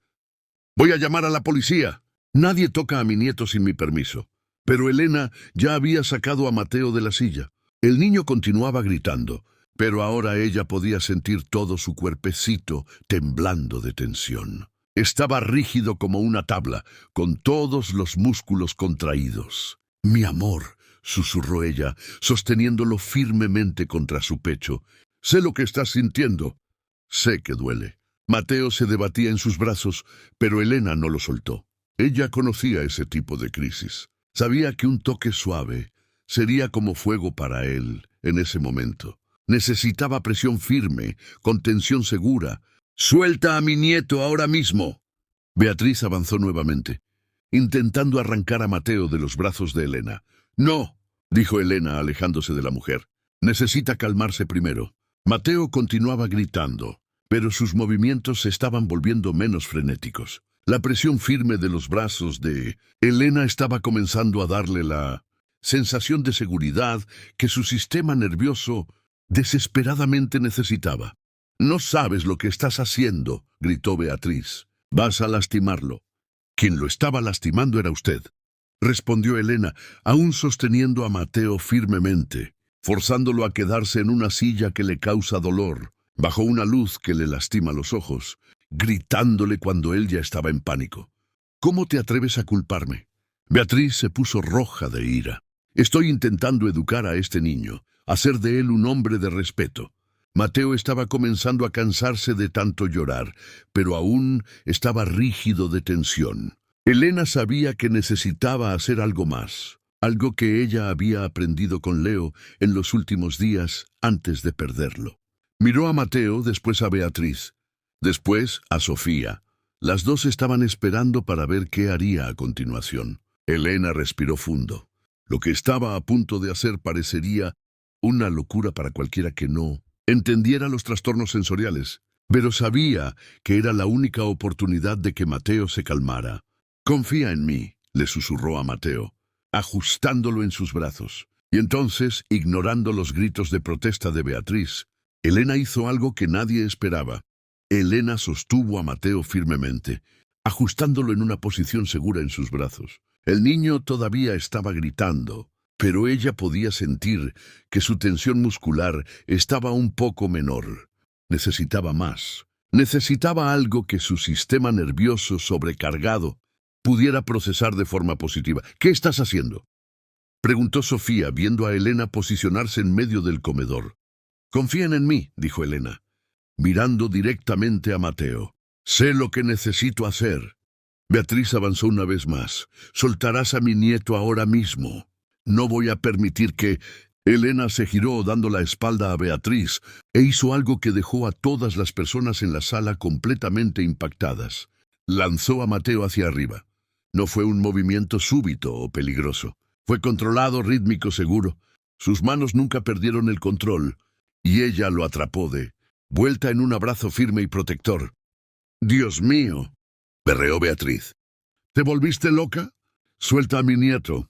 Speaker 1: Voy a llamar a la policía. Nadie toca a mi nieto sin mi permiso». Pero Elena ya había sacado a Mateo de la silla. El niño continuaba gritando, pero ahora ella podía sentir todo su cuerpecito temblando de tensión. Estaba rígido como una tabla, con todos los músculos contraídos. «Mi amor», susurró ella, sosteniéndolo firmemente contra su pecho. «Sé lo que estás sintiendo. Sé que duele». Mateo se debatía en sus brazos, pero Elena no lo soltó. Ella conocía ese tipo de crisis. Sabía que un toque suave sería como fuego para él en ese momento. Necesitaba presión firme, contención segura. «Suelta a mi nieto ahora mismo». Beatriz avanzó nuevamente, intentando arrancar a Mateo de los brazos de Elena. «No», dijo Elena, alejándose de la mujer. «Necesita calmarse primero». Mateo continuaba gritando, pero sus movimientos se estaban volviendo menos frenéticos. La presión firme de los brazos de Elena estaba comenzando a darle la sensación de seguridad que su sistema nervioso desesperadamente necesitaba. «No sabes lo que estás haciendo», gritó Beatriz. «Vas a lastimarlo». «Quien lo estaba lastimando era usted», respondió Elena, aún sosteniendo a Mateo firmemente, forzándolo a quedarse en una silla que le causa dolor, bajo una luz que le lastima los ojos, gritándole cuando él ya estaba en pánico. «¿Cómo te atreves a culparme?». Beatriz se puso roja de ira. «Estoy intentando educar a este niño, hacer de él un hombre de respeto». Mateo estaba comenzando a cansarse de tanto llorar, pero aún estaba rígido de tensión. Elena sabía que necesitaba hacer algo más, algo que ella había aprendido con Leo en los últimos días antes de perderlo. Miró a Mateo, después a Beatriz, después a Sofía. Las dos estaban esperando para ver qué haría a continuación. Elena respiró fundo. Lo que estaba a punto de hacer parecería una locura para cualquiera que no entendiera los trastornos sensoriales, pero sabía que era la única oportunidad de que Mateo se calmara. «Confía en mí», le susurró a Mateo, ajustándolo en sus brazos. Y entonces, ignorando los gritos de protesta de Beatriz, Elena hizo algo que nadie esperaba. Elena sostuvo a Mateo firmemente, ajustándolo en una posición segura en sus brazos. El niño todavía estaba gritando, pero ella podía sentir que su tensión muscular estaba un poco menor. Necesitaba más. Necesitaba algo que su sistema nervioso sobrecargado pudiera procesar de forma positiva. «¿Qué estás haciendo?», preguntó Sofía, viendo a Elena posicionarse en medio del comedor. «Confíen en mí», dijo Elena, mirando directamente a Mateo. «Sé lo que necesito hacer». Beatriz avanzó una vez más. Soltarás a mi nieto ahora mismo. No voy a permitir que... Elena se giró dando la espalda a Beatriz e hizo algo que dejó a todas las personas en la sala completamente impactadas. Lanzó a Mateo hacia arriba. No fue un movimiento súbito o peligroso. Fue controlado, rítmico, seguro. Sus manos nunca perdieron el control, y ella lo atrapó de vuelta en un abrazo firme y protector. «¡Dios mío!», berreó Beatriz. «¿Te volviste loca? Suelta a mi nieto».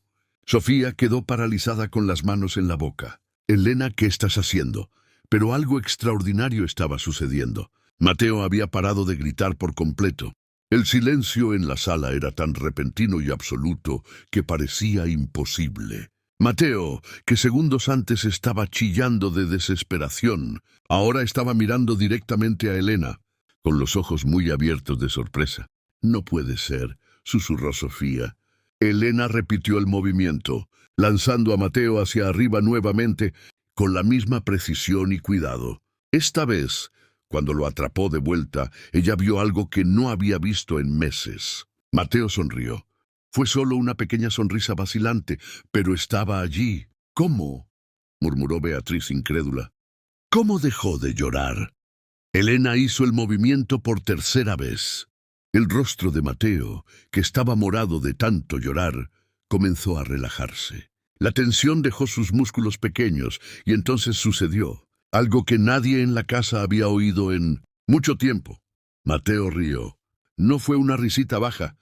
Speaker 1: Sofía quedó paralizada con las manos en la boca. «Elena, ¿qué estás haciendo?». Pero algo extraordinario estaba sucediendo. Mateo había parado de gritar por completo. El silencio en la sala era tan repentino y absoluto que parecía imposible. Mateo, que segundos antes estaba chillando de desesperación, ahora estaba mirando directamente a Elena, con los ojos muy abiertos de sorpresa. «No puede ser», susurró Sofía. Elena repitió el movimiento, lanzando a Mateo hacia arriba nuevamente, con la misma precisión y cuidado. Esta vez, cuando lo atrapó de vuelta, ella vio algo que no había visto en meses. Mateo sonrió. Fue solo una pequeña sonrisa vacilante, pero estaba allí. «¿Cómo?», murmuró Beatriz incrédula. «¿Cómo dejó de llorar?». Elena hizo el movimiento por tercera vez. El rostro de Mateo, que estaba morado de tanto llorar, comenzó a relajarse. La tensión dejó sus músculos pequeños y entonces sucedió algo que nadie en la casa había oído en mucho tiempo. Mateo rió. No fue una risita baja,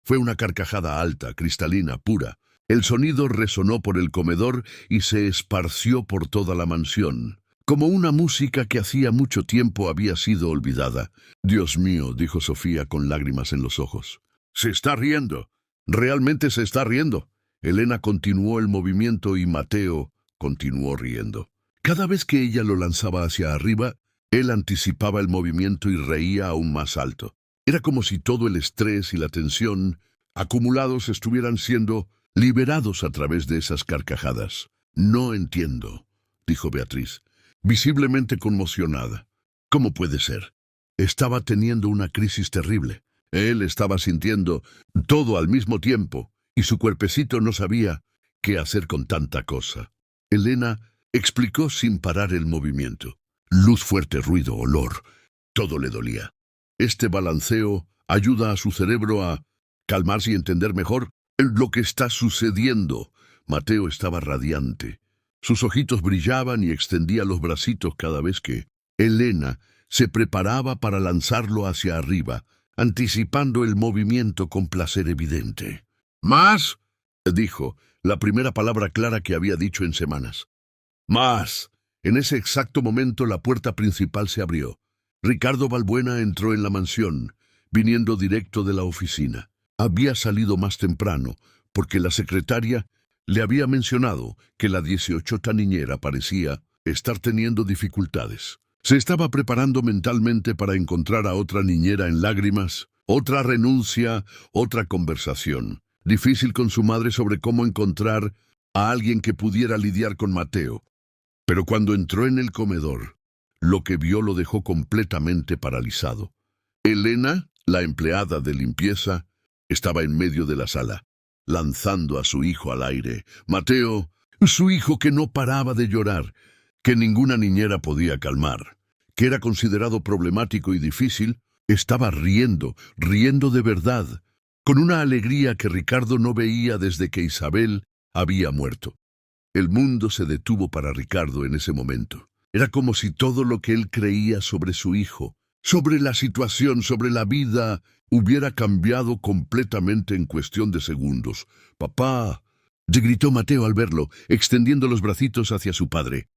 Speaker 1: fue una carcajada alta, cristalina, pura. El sonido resonó por el comedor y se esparció por toda la mansión, como una música que hacía mucho tiempo había sido olvidada. «Dios mío», dijo Sofía con lágrimas en los ojos. «Se está riendo. Realmente se está riendo». Elena continuó el movimiento y Mateo continuó riendo. Cada vez que ella lo lanzaba hacia arriba, él anticipaba el movimiento y reía aún más alto. Era como si todo el estrés y la tensión acumulados estuvieran siendo liberados a través de esas carcajadas. «No entiendo», dijo Beatriz, visiblemente conmocionada. «¿Cómo puede ser?». Estaba teniendo una crisis terrible. Él estaba sintiendo todo al mismo tiempo y su cuerpecito no sabía qué hacer con tanta cosa. Elena explicó sin parar el movimiento. Luz fuerte, ruido, olor. Todo le dolía. Este balanceo ayuda a su cerebro a calmarse y entender mejor lo que está sucediendo. Mateo estaba radiante. Sus ojitos brillaban y extendía los bracitos cada vez que Elena se preparaba para lanzarlo hacia arriba, anticipando el movimiento con placer evidente. «¡Más!», dijo, la primera palabra clara que había dicho en semanas. «¡Más!». En ese exacto momento la puerta principal se abrió. Ricardo Balbuena entró en la mansión, viniendo directo de la oficina. Había salido más temprano, porque la secretaria le había mencionado que la 18ª niñera parecía estar teniendo dificultades. Se estaba preparando mentalmente para encontrar a otra niñera en lágrimas, otra renuncia, otra conversación. Difícil con su madre sobre cómo encontrar a alguien que pudiera lidiar con Mateo. Pero cuando entró en el comedor, lo que vio lo dejó completamente paralizado. Elena, la empleada de limpieza, estaba en medio de la sala, lanzando a su hijo al aire. Mateo, su hijo que no paraba de llorar, que ninguna niñera podía calmar, que era considerado problemático y difícil, estaba riendo de verdad, con una alegría que Ricardo no veía desde que Isabel había muerto. El mundo se detuvo para Ricardo en ese momento. Era como si todo lo que él creía sobre su hijo, sobre la situación, sobre la vida, hubiera cambiado completamente en cuestión de segundos. «¡Papá!», gritó Mateo al verlo, extendiendo los bracitos hacia su padre.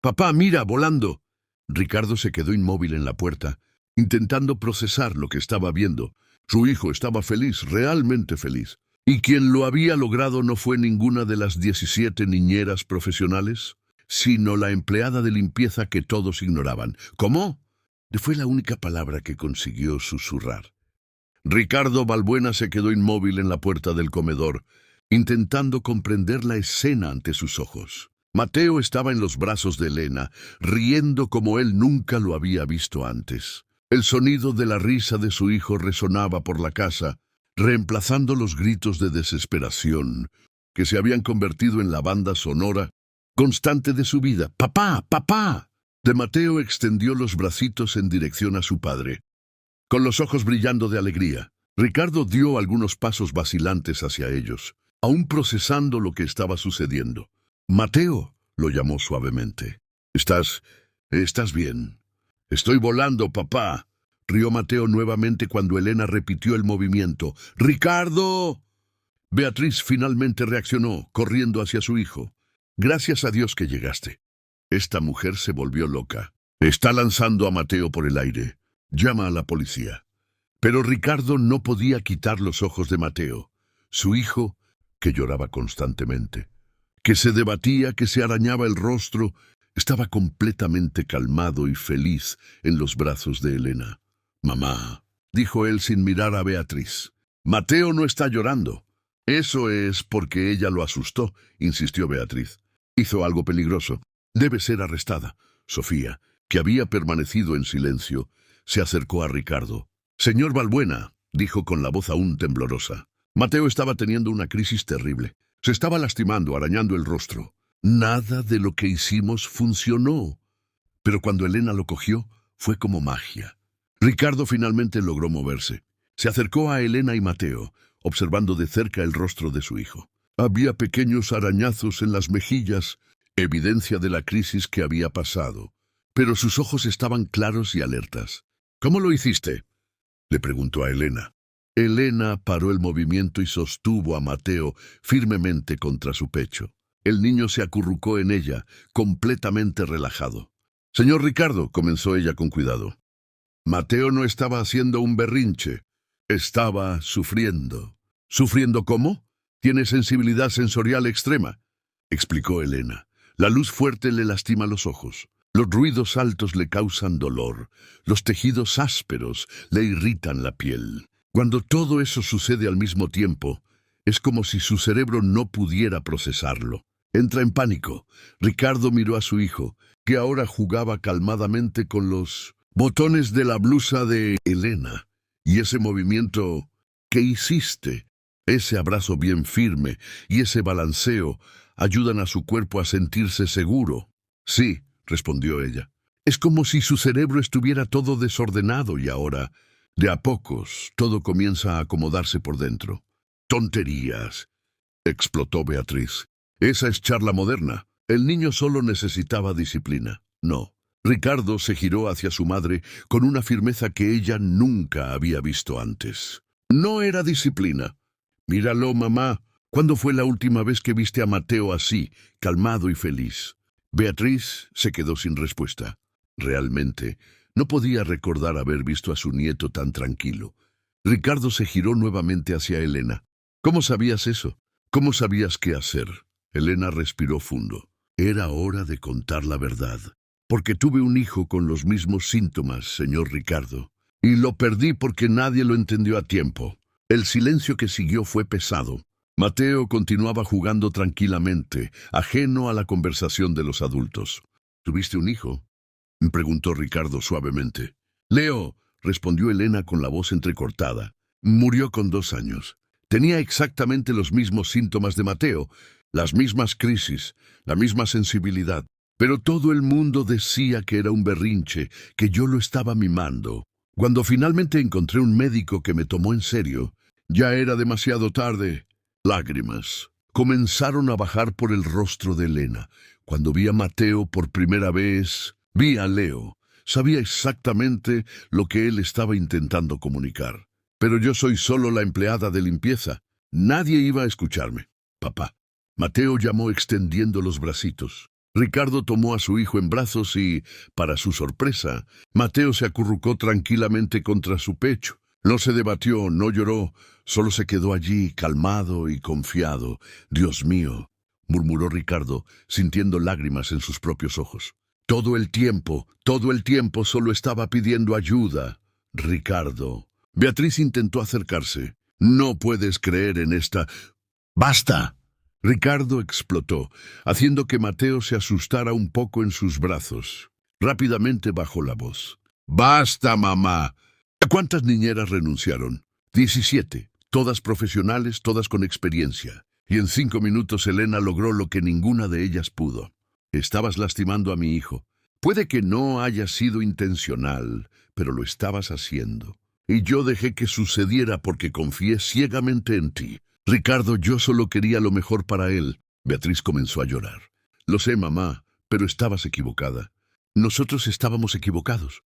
Speaker 1: «¡Papá, mira, volando!». Ricardo se quedó inmóvil en la puerta, intentando procesar lo que estaba viendo. Su hijo estaba feliz, realmente feliz. Y quien lo había logrado no fue ninguna de las 17 niñeras profesionales, sino la empleada de limpieza que todos ignoraban. «¿Cómo?». Fue la única palabra que consiguió susurrar. Ricardo Balbuena se quedó inmóvil en la puerta del comedor, intentando comprender la escena ante sus ojos. Mateo estaba en los brazos de Elena, riendo como él nunca lo había visto antes. El sonido de la risa de su hijo resonaba por la casa, reemplazando los gritos de desesperación que se habían convertido en la banda sonora constante de su vida. ¡Papá! ¡Papá! De Mateo extendió los bracitos en dirección a su padre, con los ojos brillando de alegría. Ricardo dio algunos pasos vacilantes hacia ellos, aún procesando lo que estaba sucediendo. «Mateo», lo llamó suavemente. ¿Estás bien?» «Estoy volando, papá», rió Mateo nuevamente cuando Elena repitió el movimiento. «¡Ricardo!». Beatriz finalmente reaccionó, corriendo hacia su hijo. «Gracias a Dios que llegaste». Esta mujer se volvió loca. «Está lanzando a Mateo por el aire. Llama a la policía». Pero Ricardo no podía quitar los ojos de Mateo, su hijo, que lloraba constantemente, que se debatía, que se arañaba el rostro. Estaba completamente calmado y feliz en los brazos de Elena. «Mamá», dijo él sin mirar a Beatriz, «Mateo no está llorando». «Eso es porque ella lo asustó», insistió Beatriz. «Hizo algo peligroso. Debe ser arrestada». Sofía, que había permanecido en silencio, se acercó a Ricardo. «Señor Balbuena», dijo con la voz aún temblorosa, «Mateo estaba teniendo una crisis terrible. Se estaba lastimando, arañando el rostro. Nada de lo que hicimos funcionó. Pero cuando Elena lo cogió, fue como magia». Ricardo finalmente logró moverse. Se acercó a Elena y Mateo, observando de cerca el rostro de su hijo. Había pequeños arañazos en las mejillas, evidencia de la crisis que había pasado. Pero sus ojos estaban claros y alertas. «¿Cómo lo hiciste?», le preguntó a Elena. Elena paró el movimiento y sostuvo a Mateo firmemente contra su pecho. El niño se acurrucó en ella, completamente relajado. «Señor Ricardo», comenzó ella con cuidado. «Mateo no estaba haciendo un berrinche. Estaba sufriendo». «¿Sufriendo cómo?». «Tiene sensibilidad sensorial extrema», explicó Elena. «La luz fuerte le lastima los ojos. Los ruidos altos le causan dolor. Los tejidos ásperos le irritan la piel. Cuando todo eso sucede al mismo tiempo, es como si su cerebro no pudiera procesarlo. Entra en pánico». Ricardo miró a su hijo, que ahora jugaba calmadamente con los botones de la blusa de Elena. «¿Y ese movimiento que hiciste? Ese abrazo bien firme y ese balanceo ayudan a su cuerpo a sentirse seguro». «Sí», respondió ella. «Es como si su cerebro estuviera todo desordenado y ahora, de a pocos, todo comienza a acomodarse por dentro». «¡Tonterías!», explotó Beatriz. «Esa es charla moderna. El niño solo necesitaba disciplina». «No». Ricardo se giró hacia su madre con una firmeza que ella nunca había visto antes. «No era disciplina. Míralo, mamá. ¿Cuándo fue la última vez que viste a Mateo así, calmado y feliz?». Beatriz se quedó sin respuesta. Realmente, no podía recordar haber visto a su nieto tan tranquilo. Ricardo se giró nuevamente hacia Elena. «¿Cómo sabías eso? ¿Cómo sabías qué hacer?». Elena respiró fundo. «Era hora de contar la verdad. Porque tuve un hijo con los mismos síntomas, señor Ricardo. Y lo perdí porque nadie lo entendió a tiempo». El silencio que siguió fue pesado. Mateo continuaba jugando tranquilamente, ajeno a la conversación de los adultos. «¿Tuviste un hijo?», preguntó Ricardo suavemente. «Leo», respondió Elena con la voz entrecortada. «Murió con 2 años. Tenía exactamente los mismos síntomas de Mateo, las mismas crisis, la misma sensibilidad. Pero todo el mundo decía que era un berrinche, que yo lo estaba mimando. Cuando finalmente encontré un médico que me tomó en serio, ya era demasiado tarde». Lágrimas comenzaron a bajar por el rostro de Elena. Cuando vi a Mateo por primera vez, vi a Leo. Sabía exactamente lo que él estaba intentando comunicar. Pero yo soy solo la empleada de limpieza. Nadie iba a escucharme. «Papá». Mateo llamó extendiendo los bracitos. Ricardo tomó a su hijo en brazos y, para su sorpresa, Mateo se acurrucó tranquilamente contra su pecho. No se debatió, no lloró, solo se quedó allí, calmado y confiado. «Dios mío», murmuró Ricardo, sintiendo lágrimas en sus propios ojos. todo el tiempo solo estaba pidiendo ayuda. «Ricardo». Beatriz intentó acercarse. «No puedes creer en esta...». «¡Basta!». Ricardo explotó, haciendo que Mateo se asustara un poco en sus brazos. Rápidamente bajó la voz. «¡Basta, mamá!». «¿Cuántas niñeras renunciaron?». «17. todas profesionales, todas con experiencia. Y en 5 minutos Elena logró lo que ninguna de ellas pudo. Estabas lastimando a mi hijo. Puede que no haya sido intencional, pero lo estabas haciendo. Y yo dejé que sucediera porque confié ciegamente en ti. Ricardo, yo solo quería lo mejor para él. Beatriz comenzó a llorar. Lo sé, mamá, pero estabas equivocada. Nosotros estábamos equivocados.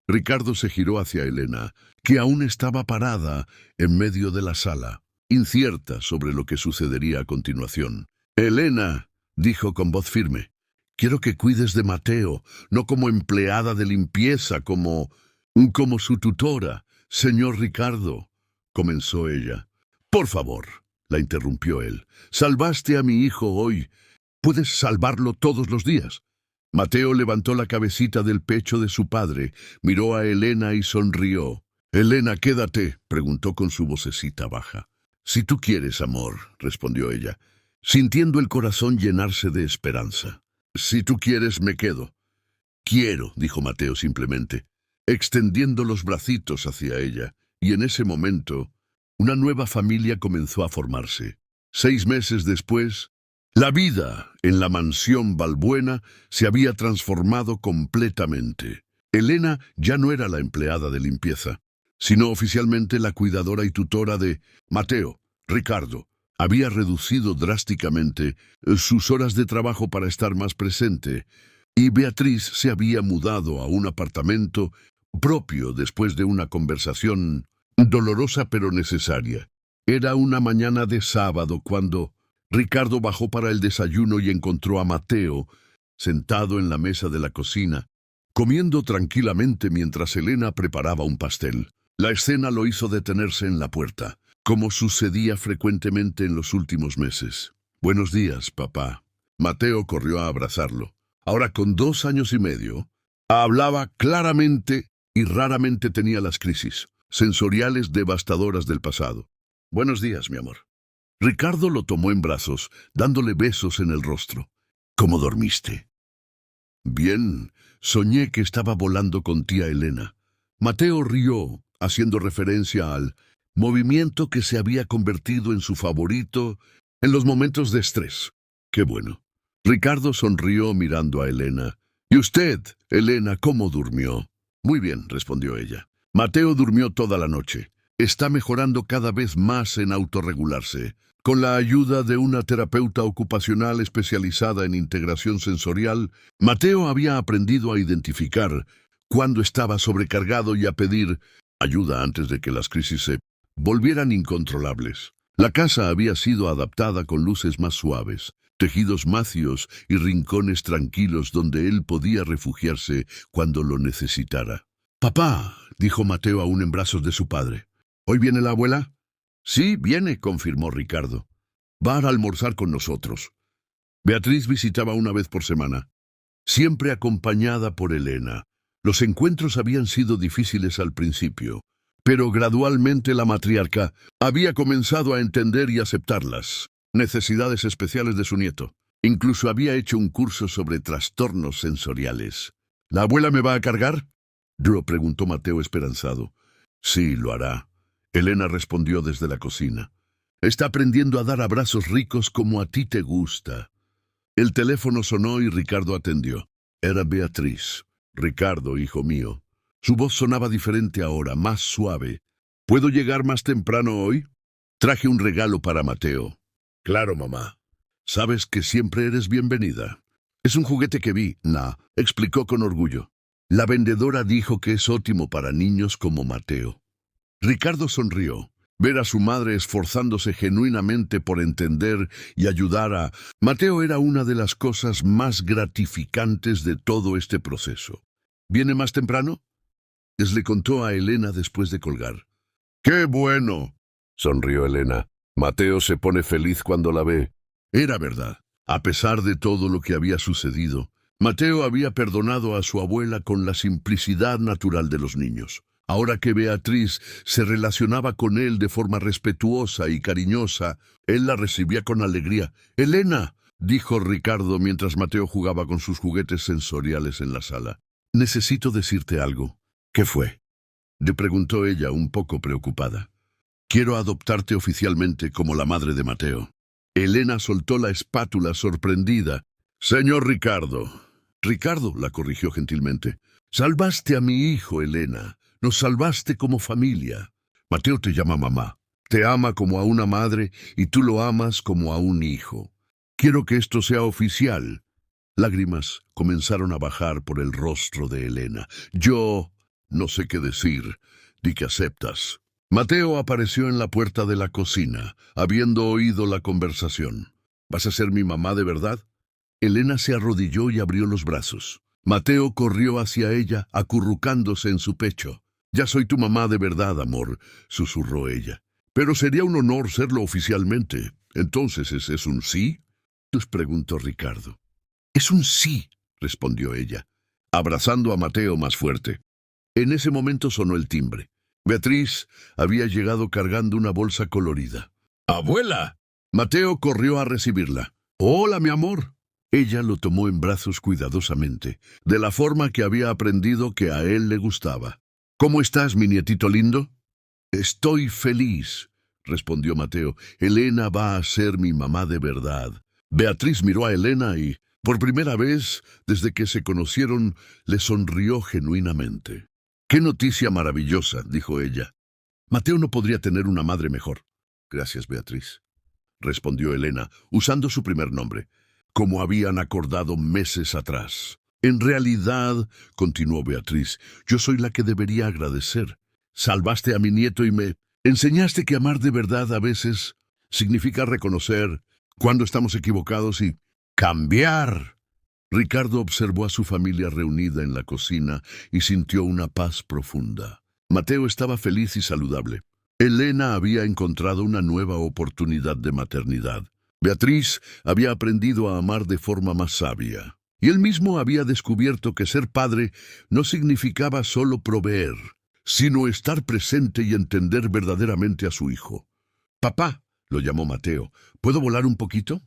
Speaker 1: Ricardo se giró hacia Elena, que aún estaba parada en medio de la sala, incierta sobre lo que sucedería a continuación. Elena, dijo con voz firme, quiero que cuides de Mateo, no como empleada de limpieza, como su tutora. Señor Ricardo, comenzó ella. Por favor, la interrumpió él. Salvaste a mi hijo hoy. Puedes salvarlo todos los días. Mateo levantó la cabecita del pecho de su padre, miró a Elena y sonrió. Elena, quédate, preguntó con su vocecita baja. Si tú quieres, amor, respondió ella, sintiendo el corazón llenarse de esperanza. Si tú quieres, me quedo. Quiero, dijo Mateo simplemente, extendiendo los bracitos hacia ella, y en ese momento, una nueva familia comenzó a formarse. 6 meses después, la vida en la mansión Balbuena se había transformado completamente. Elena ya no era la empleada de limpieza, sino oficialmente la cuidadora y tutora de Mateo. Ricardo había reducido drásticamente sus horas de trabajo para estar más presente, y Beatriz se había mudado a un apartamento propio después de una conversación dolorosa pero necesaria. Era una mañana de sábado cuando Ricardo bajó para el desayuno y encontró a Mateo sentado en la mesa de la cocina, comiendo tranquilamente mientras Elena preparaba un pastel. La escena lo hizo detenerse en la puerta, como sucedía frecuentemente en los últimos meses. Buenos días, papá. Mateo corrió a abrazarlo. Ahora con 2 años y medio, hablaba claramente y raramente tenía las crisis sensoriales devastadoras del pasado. Buenos días, mi amor. Ricardo lo tomó en brazos, dándole besos en el rostro. ¿Cómo dormiste? Bien, soñé que estaba volando con tía Elena. Mateo rió, haciendo referencia al movimiento que se había convertido en su favorito en los momentos de estrés. Qué bueno. Ricardo sonrió mirando a Elena. ¿Y usted, Elena, cómo durmió? Muy bien, respondió ella. Mateo durmió toda la noche. Está mejorando cada vez más en autorregularse. Con la ayuda de una terapeuta ocupacional especializada en integración sensorial, Mateo había aprendido a identificar cuando estaba sobrecargado y a pedir ayuda antes de que las crisis se volvieran incontrolables. La casa había sido adaptada con luces más suaves, tejidos macios y rincones tranquilos donde él podía refugiarse cuando lo necesitara. «Papá», dijo Mateo aún en brazos de su padre. «¿Hoy viene la abuela?» «Sí, viene», confirmó Ricardo. «Va a almorzar con nosotros». Beatriz visitaba una vez por semana, siempre acompañada por Elena. Los encuentros habían sido difíciles al principio, pero gradualmente la matriarca había comenzado a entender y aceptar las necesidades especiales de su nieto. Incluso había hecho un curso sobre trastornos sensoriales. «¿La abuela me va a cargar?», Drew preguntó Mateo esperanzado. «Sí, lo hará», Elena respondió desde la cocina. «Está aprendiendo a dar abrazos ricos como a ti te gusta». El teléfono sonó y Ricardo atendió. Era Beatriz. «Ricardo, hijo mío». Su voz sonaba diferente ahora, más suave. «¿Puedo llegar más temprano hoy? Traje un regalo para Mateo». «Claro, mamá. Sabes que siempre eres bienvenida». «Es un juguete que vi», explicó con orgullo. La vendedora dijo que es óptimo para niños como Mateo. Ricardo sonrió. Ver a su madre esforzándose genuinamente por entender y ayudar a Mateo era una de las cosas más gratificantes de todo este proceso. «¿Viene más temprano?», le contó a Elena después de colgar. «¡Qué bueno!», sonrió Elena. «Mateo se pone feliz cuando la ve». Era verdad. A pesar de todo lo que había sucedido, Mateo había perdonado a su abuela con la simplicidad natural de los niños. Ahora que Beatriz se relacionaba con él de forma respetuosa y cariñosa, él la recibía con alegría. «Elena», dijo Ricardo mientras Mateo jugaba con sus juguetes sensoriales en la sala. «Necesito decirte algo». «¿Qué fue?», le preguntó ella un poco preocupada. Quiero adoptarte oficialmente como la madre de Mateo. Elena soltó la espátula sorprendida. Señor Ricardo. Ricardo, la corrigió gentilmente. Salvaste a mi hijo, Elena. Nos salvaste como familia. Mateo te llama mamá. Te ama como a una madre y tú lo amas como a un hijo. Quiero que esto sea oficial. Lágrimas comenzaron a bajar por el rostro de Elena. Yo no sé qué decir. Di que aceptas. Mateo apareció en la puerta de la cocina, habiendo oído la conversación. ¿Vas a ser mi mamá de verdad? Elena se arrodilló y abrió los brazos. Mateo corrió hacia ella, acurrucándose en su pecho. Ya soy tu mamá de verdad, amor, susurró ella. Pero sería un honor serlo oficialmente. Entonces, ¿ese es un sí? Les preguntó Ricardo. Es un sí, respondió ella, abrazando a Mateo más fuerte. En ese momento sonó el timbre. Beatriz había llegado cargando una bolsa colorida. ¡Abuela! Mateo corrió a recibirla. ¡Hola, mi amor! Ella lo tomó en brazos cuidadosamente, de la forma que había aprendido que a él le gustaba. ¿Cómo estás, mi nietito lindo? Estoy feliz, respondió Mateo. Elena va a ser mi mamá de verdad. Beatriz miró a Elena y, por primera vez desde que se conocieron, le sonrió genuinamente. ¡Qué noticia maravillosa!, dijo ella. Mateo no podría tener una madre mejor. Gracias, Beatriz, respondió Elena, usando su primer nombre, como habían acordado meses atrás. En realidad, continuó Beatriz, yo soy la que debería agradecer. Salvaste a mi nieto y me enseñaste que amar de verdad a veces significa reconocer cuando estamos equivocados y cambiar. Ricardo observó a su familia reunida en la cocina y sintió una paz profunda. Mateo estaba feliz y saludable. Elena había encontrado una nueva oportunidad de maternidad. Beatriz había aprendido a amar de forma más sabia. Y él mismo había descubierto que ser padre no significaba solo proveer, sino estar presente y entender verdaderamente a su hijo. Papá, lo llamó Mateo, ¿puedo volar un poquito?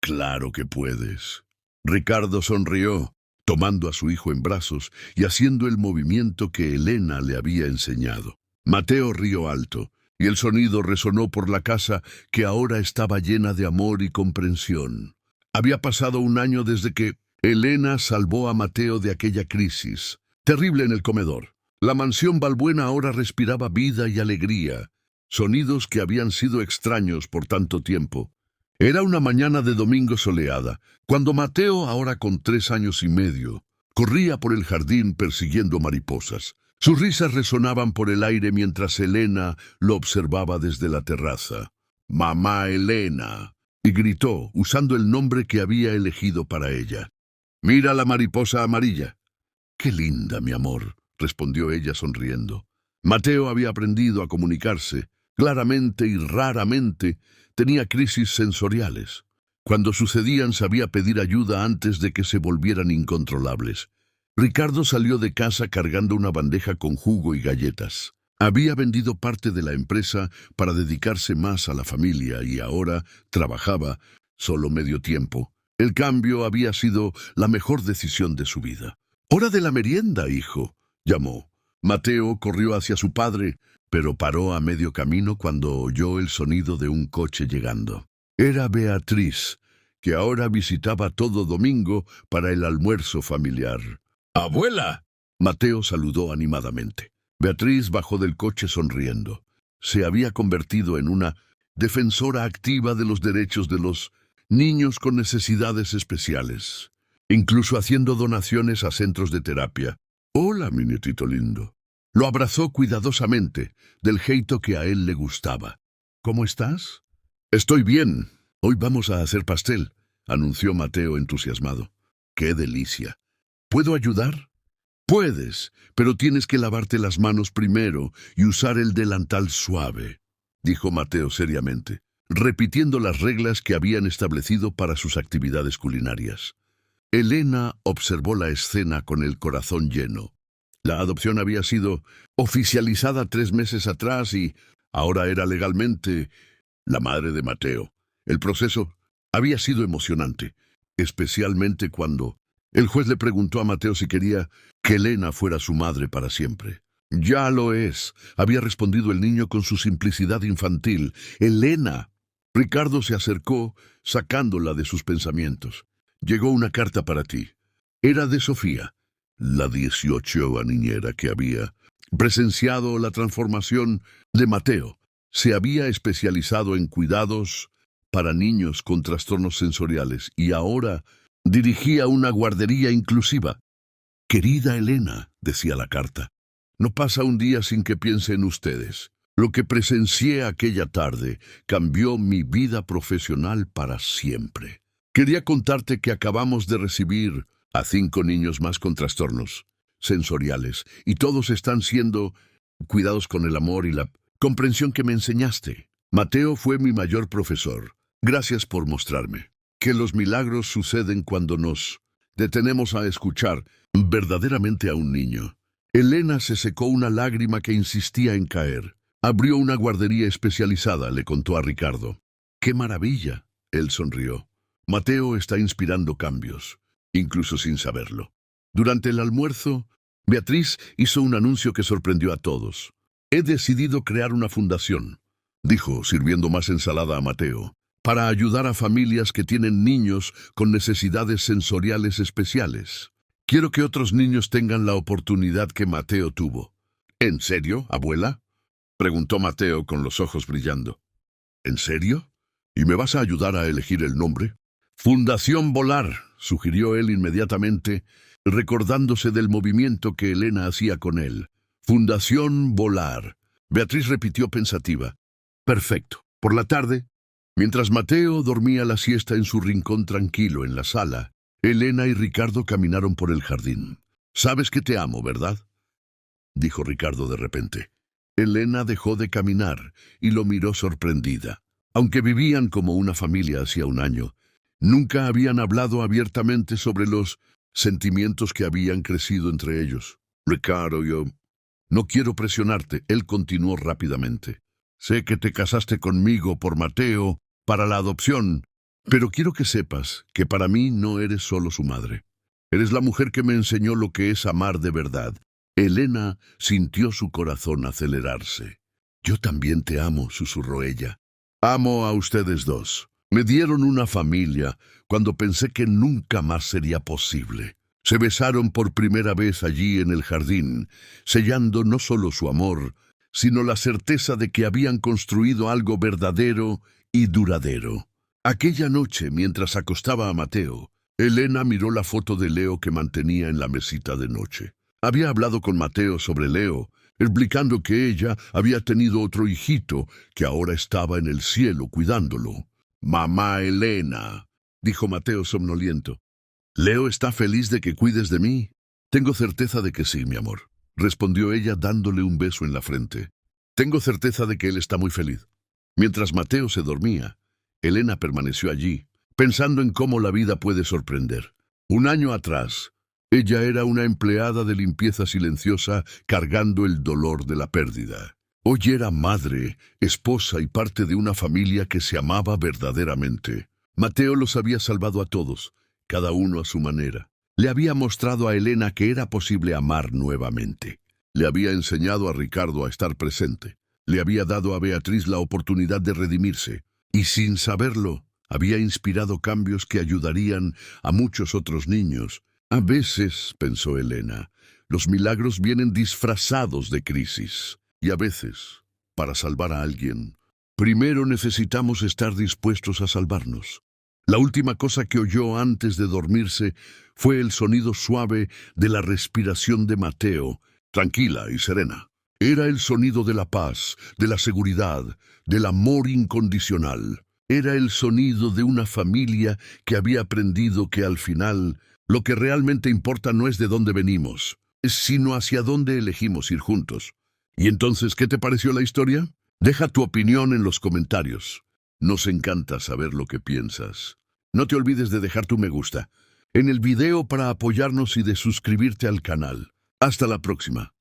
Speaker 1: Claro que puedes. Ricardo sonrió, tomando a su hijo en brazos y haciendo el movimiento que Elena le había enseñado. Mateo rió alto, y el sonido resonó por la casa que ahora estaba llena de amor y comprensión. Había pasado un año desde que Elena salvó a Mateo de aquella crisis terrible en el comedor. La mansión Balbuena ahora respiraba vida y alegría, sonidos que habían sido extraños por tanto tiempo. Era una mañana de domingo soleada, cuando Mateo, ahora con 3 años y medio, corría por el jardín persiguiendo mariposas. Sus risas resonaban por el aire mientras Elena lo observaba desde la terraza. «¡Mamá Elena!», y gritó, usando el nombre que había elegido para ella. «¡Mira la mariposa amarilla!». «¡Qué linda, mi amor!», respondió ella sonriendo. Mateo había aprendido a comunicarse. Claramente y raramente tenía crisis sensoriales. Cuando sucedían sabía pedir ayuda antes de que se volvieran incontrolables. Ricardo salió de casa cargando una bandeja con jugo y galletas. Había vendido parte de la empresa para dedicarse más a la familia y ahora trabajaba solo medio tiempo. El cambio había sido la mejor decisión de su vida. «¡Hora de la merienda, hijo!», llamó. Mateo corrió hacia su padre, pero paró a medio camino cuando oyó el sonido de un coche llegando. Era Beatriz, que ahora visitaba todo domingo para el almuerzo familiar. «¡Abuela!», Mateo saludó animadamente. Beatriz bajó del coche sonriendo. Se había convertido en una defensora activa de los derechos de los niños con necesidades especiales, incluso haciendo donaciones a centros de terapia. «Hola, mi nietito lindo». Lo abrazó cuidadosamente, del jeito que a él le gustaba. «¿Cómo estás?» «Estoy bien. Hoy vamos a hacer pastel», anunció Mateo entusiasmado. «¡Qué delicia! ¿Puedo ayudar?» «Puedes, pero tienes que lavarte las manos primero y usar el delantal suave», dijo Mateo seriamente, repitiendo las reglas que habían establecido para sus actividades culinarias. Elena observó la escena con el corazón lleno. La adopción había sido oficializada 3 meses atrás y ahora era legalmente la madre de Mateo. El proceso había sido emocionante, especialmente cuando el juez le preguntó a Mateo si quería que Elena fuera su madre para siempre. Ya lo es, había respondido el niño con su simplicidad infantil. Elena. Ricardo se acercó, sacándola de sus pensamientos. Llegó una carta para ti. Era de Sofía, la 18ª niñera que había presenciado la transformación de Mateo. Se había especializado en cuidados para niños con trastornos sensoriales y ahora dirigía una guardería inclusiva. Querida Elena, decía la carta, no pasa un día sin que piense en ustedes. Lo que presencié aquella tarde cambió mi vida profesional para siempre. Quería contarte que acabamos de recibir a 5 niños más con trastornos sensoriales y todos están siendo cuidados con el amor y la comprensión que me enseñaste. Mateo fue mi mayor profesor. Gracias por mostrarme que los milagros suceden cuando nos detenemos a escuchar verdaderamente a un niño. Elena se secó una lágrima que insistía en caer. Abrió una guardería especializada, le contó a Ricardo. ¡Qué maravilla! Él sonrió. Mateo está inspirando cambios, incluso sin saberlo. Durante el almuerzo, Beatriz hizo un anuncio que sorprendió a todos. He decidido crear una fundación, dijo, sirviendo más ensalada a Mateo, para ayudar a familias que tienen niños con necesidades sensoriales especiales. Quiero que otros niños tengan la oportunidad que Mateo tuvo. ¿En serio, abuela?, preguntó Mateo con los ojos brillando. ¿En serio? ¿Y me vas a ayudar a elegir el nombre? Fundación Volar, sugirió él inmediatamente, recordándose del movimiento que Elena hacía con él. Fundación Volar. Beatriz repitió pensativa. Perfecto. Por la tarde, mientras Mateo dormía la siesta en su rincón tranquilo en la sala, Elena y Ricardo caminaron por el jardín. «Sabes que te amo, ¿verdad?», dijo Ricardo de repente. Elena dejó de caminar y lo miró sorprendida. Aunque vivían como una familia hacía un año, nunca habían hablado abiertamente sobre los sentimientos que habían crecido entre ellos. «Ricardo, yo no quiero presionarte», él continuó rápidamente. «Sé que te casaste conmigo por Mateo, para la adopción, pero quiero que sepas que para mí no eres solo su madre. Eres la mujer que me enseñó lo que es amar de verdad». Elena sintió su corazón acelerarse. «Yo también te amo», susurró ella. «Amo a ustedes dos. Me dieron una familia cuando pensé que nunca más sería posible». Se besaron por primera vez allí en el jardín, sellando no solo su amor, sino la certeza de que habían construido algo verdadero y duradero. Aquella noche, mientras acostaba a Mateo, Elena miró la foto de Leo que mantenía en la mesita de noche. Había hablado con Mateo sobre Leo, explicando que ella había tenido otro hijito que ahora estaba en el cielo cuidándolo. «Mamá Elena», dijo Mateo somnoliento. «¿Leo está feliz de que cuides de mí?» «Tengo certeza de que sí, mi amor», respondió ella dándole un beso en la frente. «Tengo certeza de que él está muy feliz». Mientras Mateo se dormía, Elena permaneció allí, pensando en cómo la vida puede sorprender. Un año atrás, ella era una empleada de limpieza silenciosa cargando el dolor de la pérdida. Hoy era madre, esposa y parte de una familia que se amaba verdaderamente. Mateo los había salvado a todos, cada uno a su manera. Le había mostrado a Elena que era posible amar nuevamente. Le había enseñado a Ricardo a estar presente. Le había dado a Beatriz la oportunidad de redimirse. Y sin saberlo, había inspirado cambios que ayudarían a muchos otros niños. A veces, pensó Elena, los milagros vienen disfrazados de crisis. Y a veces, para salvar a alguien, primero necesitamos estar dispuestos a salvarnos. La última cosa que oyó antes de dormirse fue el sonido suave de la respiración de Mateo, tranquila y serena. Era el sonido de la paz, de la seguridad, del amor incondicional. Era el sonido de una familia que había aprendido que al final lo que realmente importa no es de dónde venimos, sino hacia dónde elegimos ir juntos. ¿Y entonces qué te pareció la historia? Deja tu opinión en los comentarios. Nos encanta saber lo que piensas. No te olvides de dejar tu me gusta en el video para apoyarnos y de suscribirte al canal. Hasta la próxima.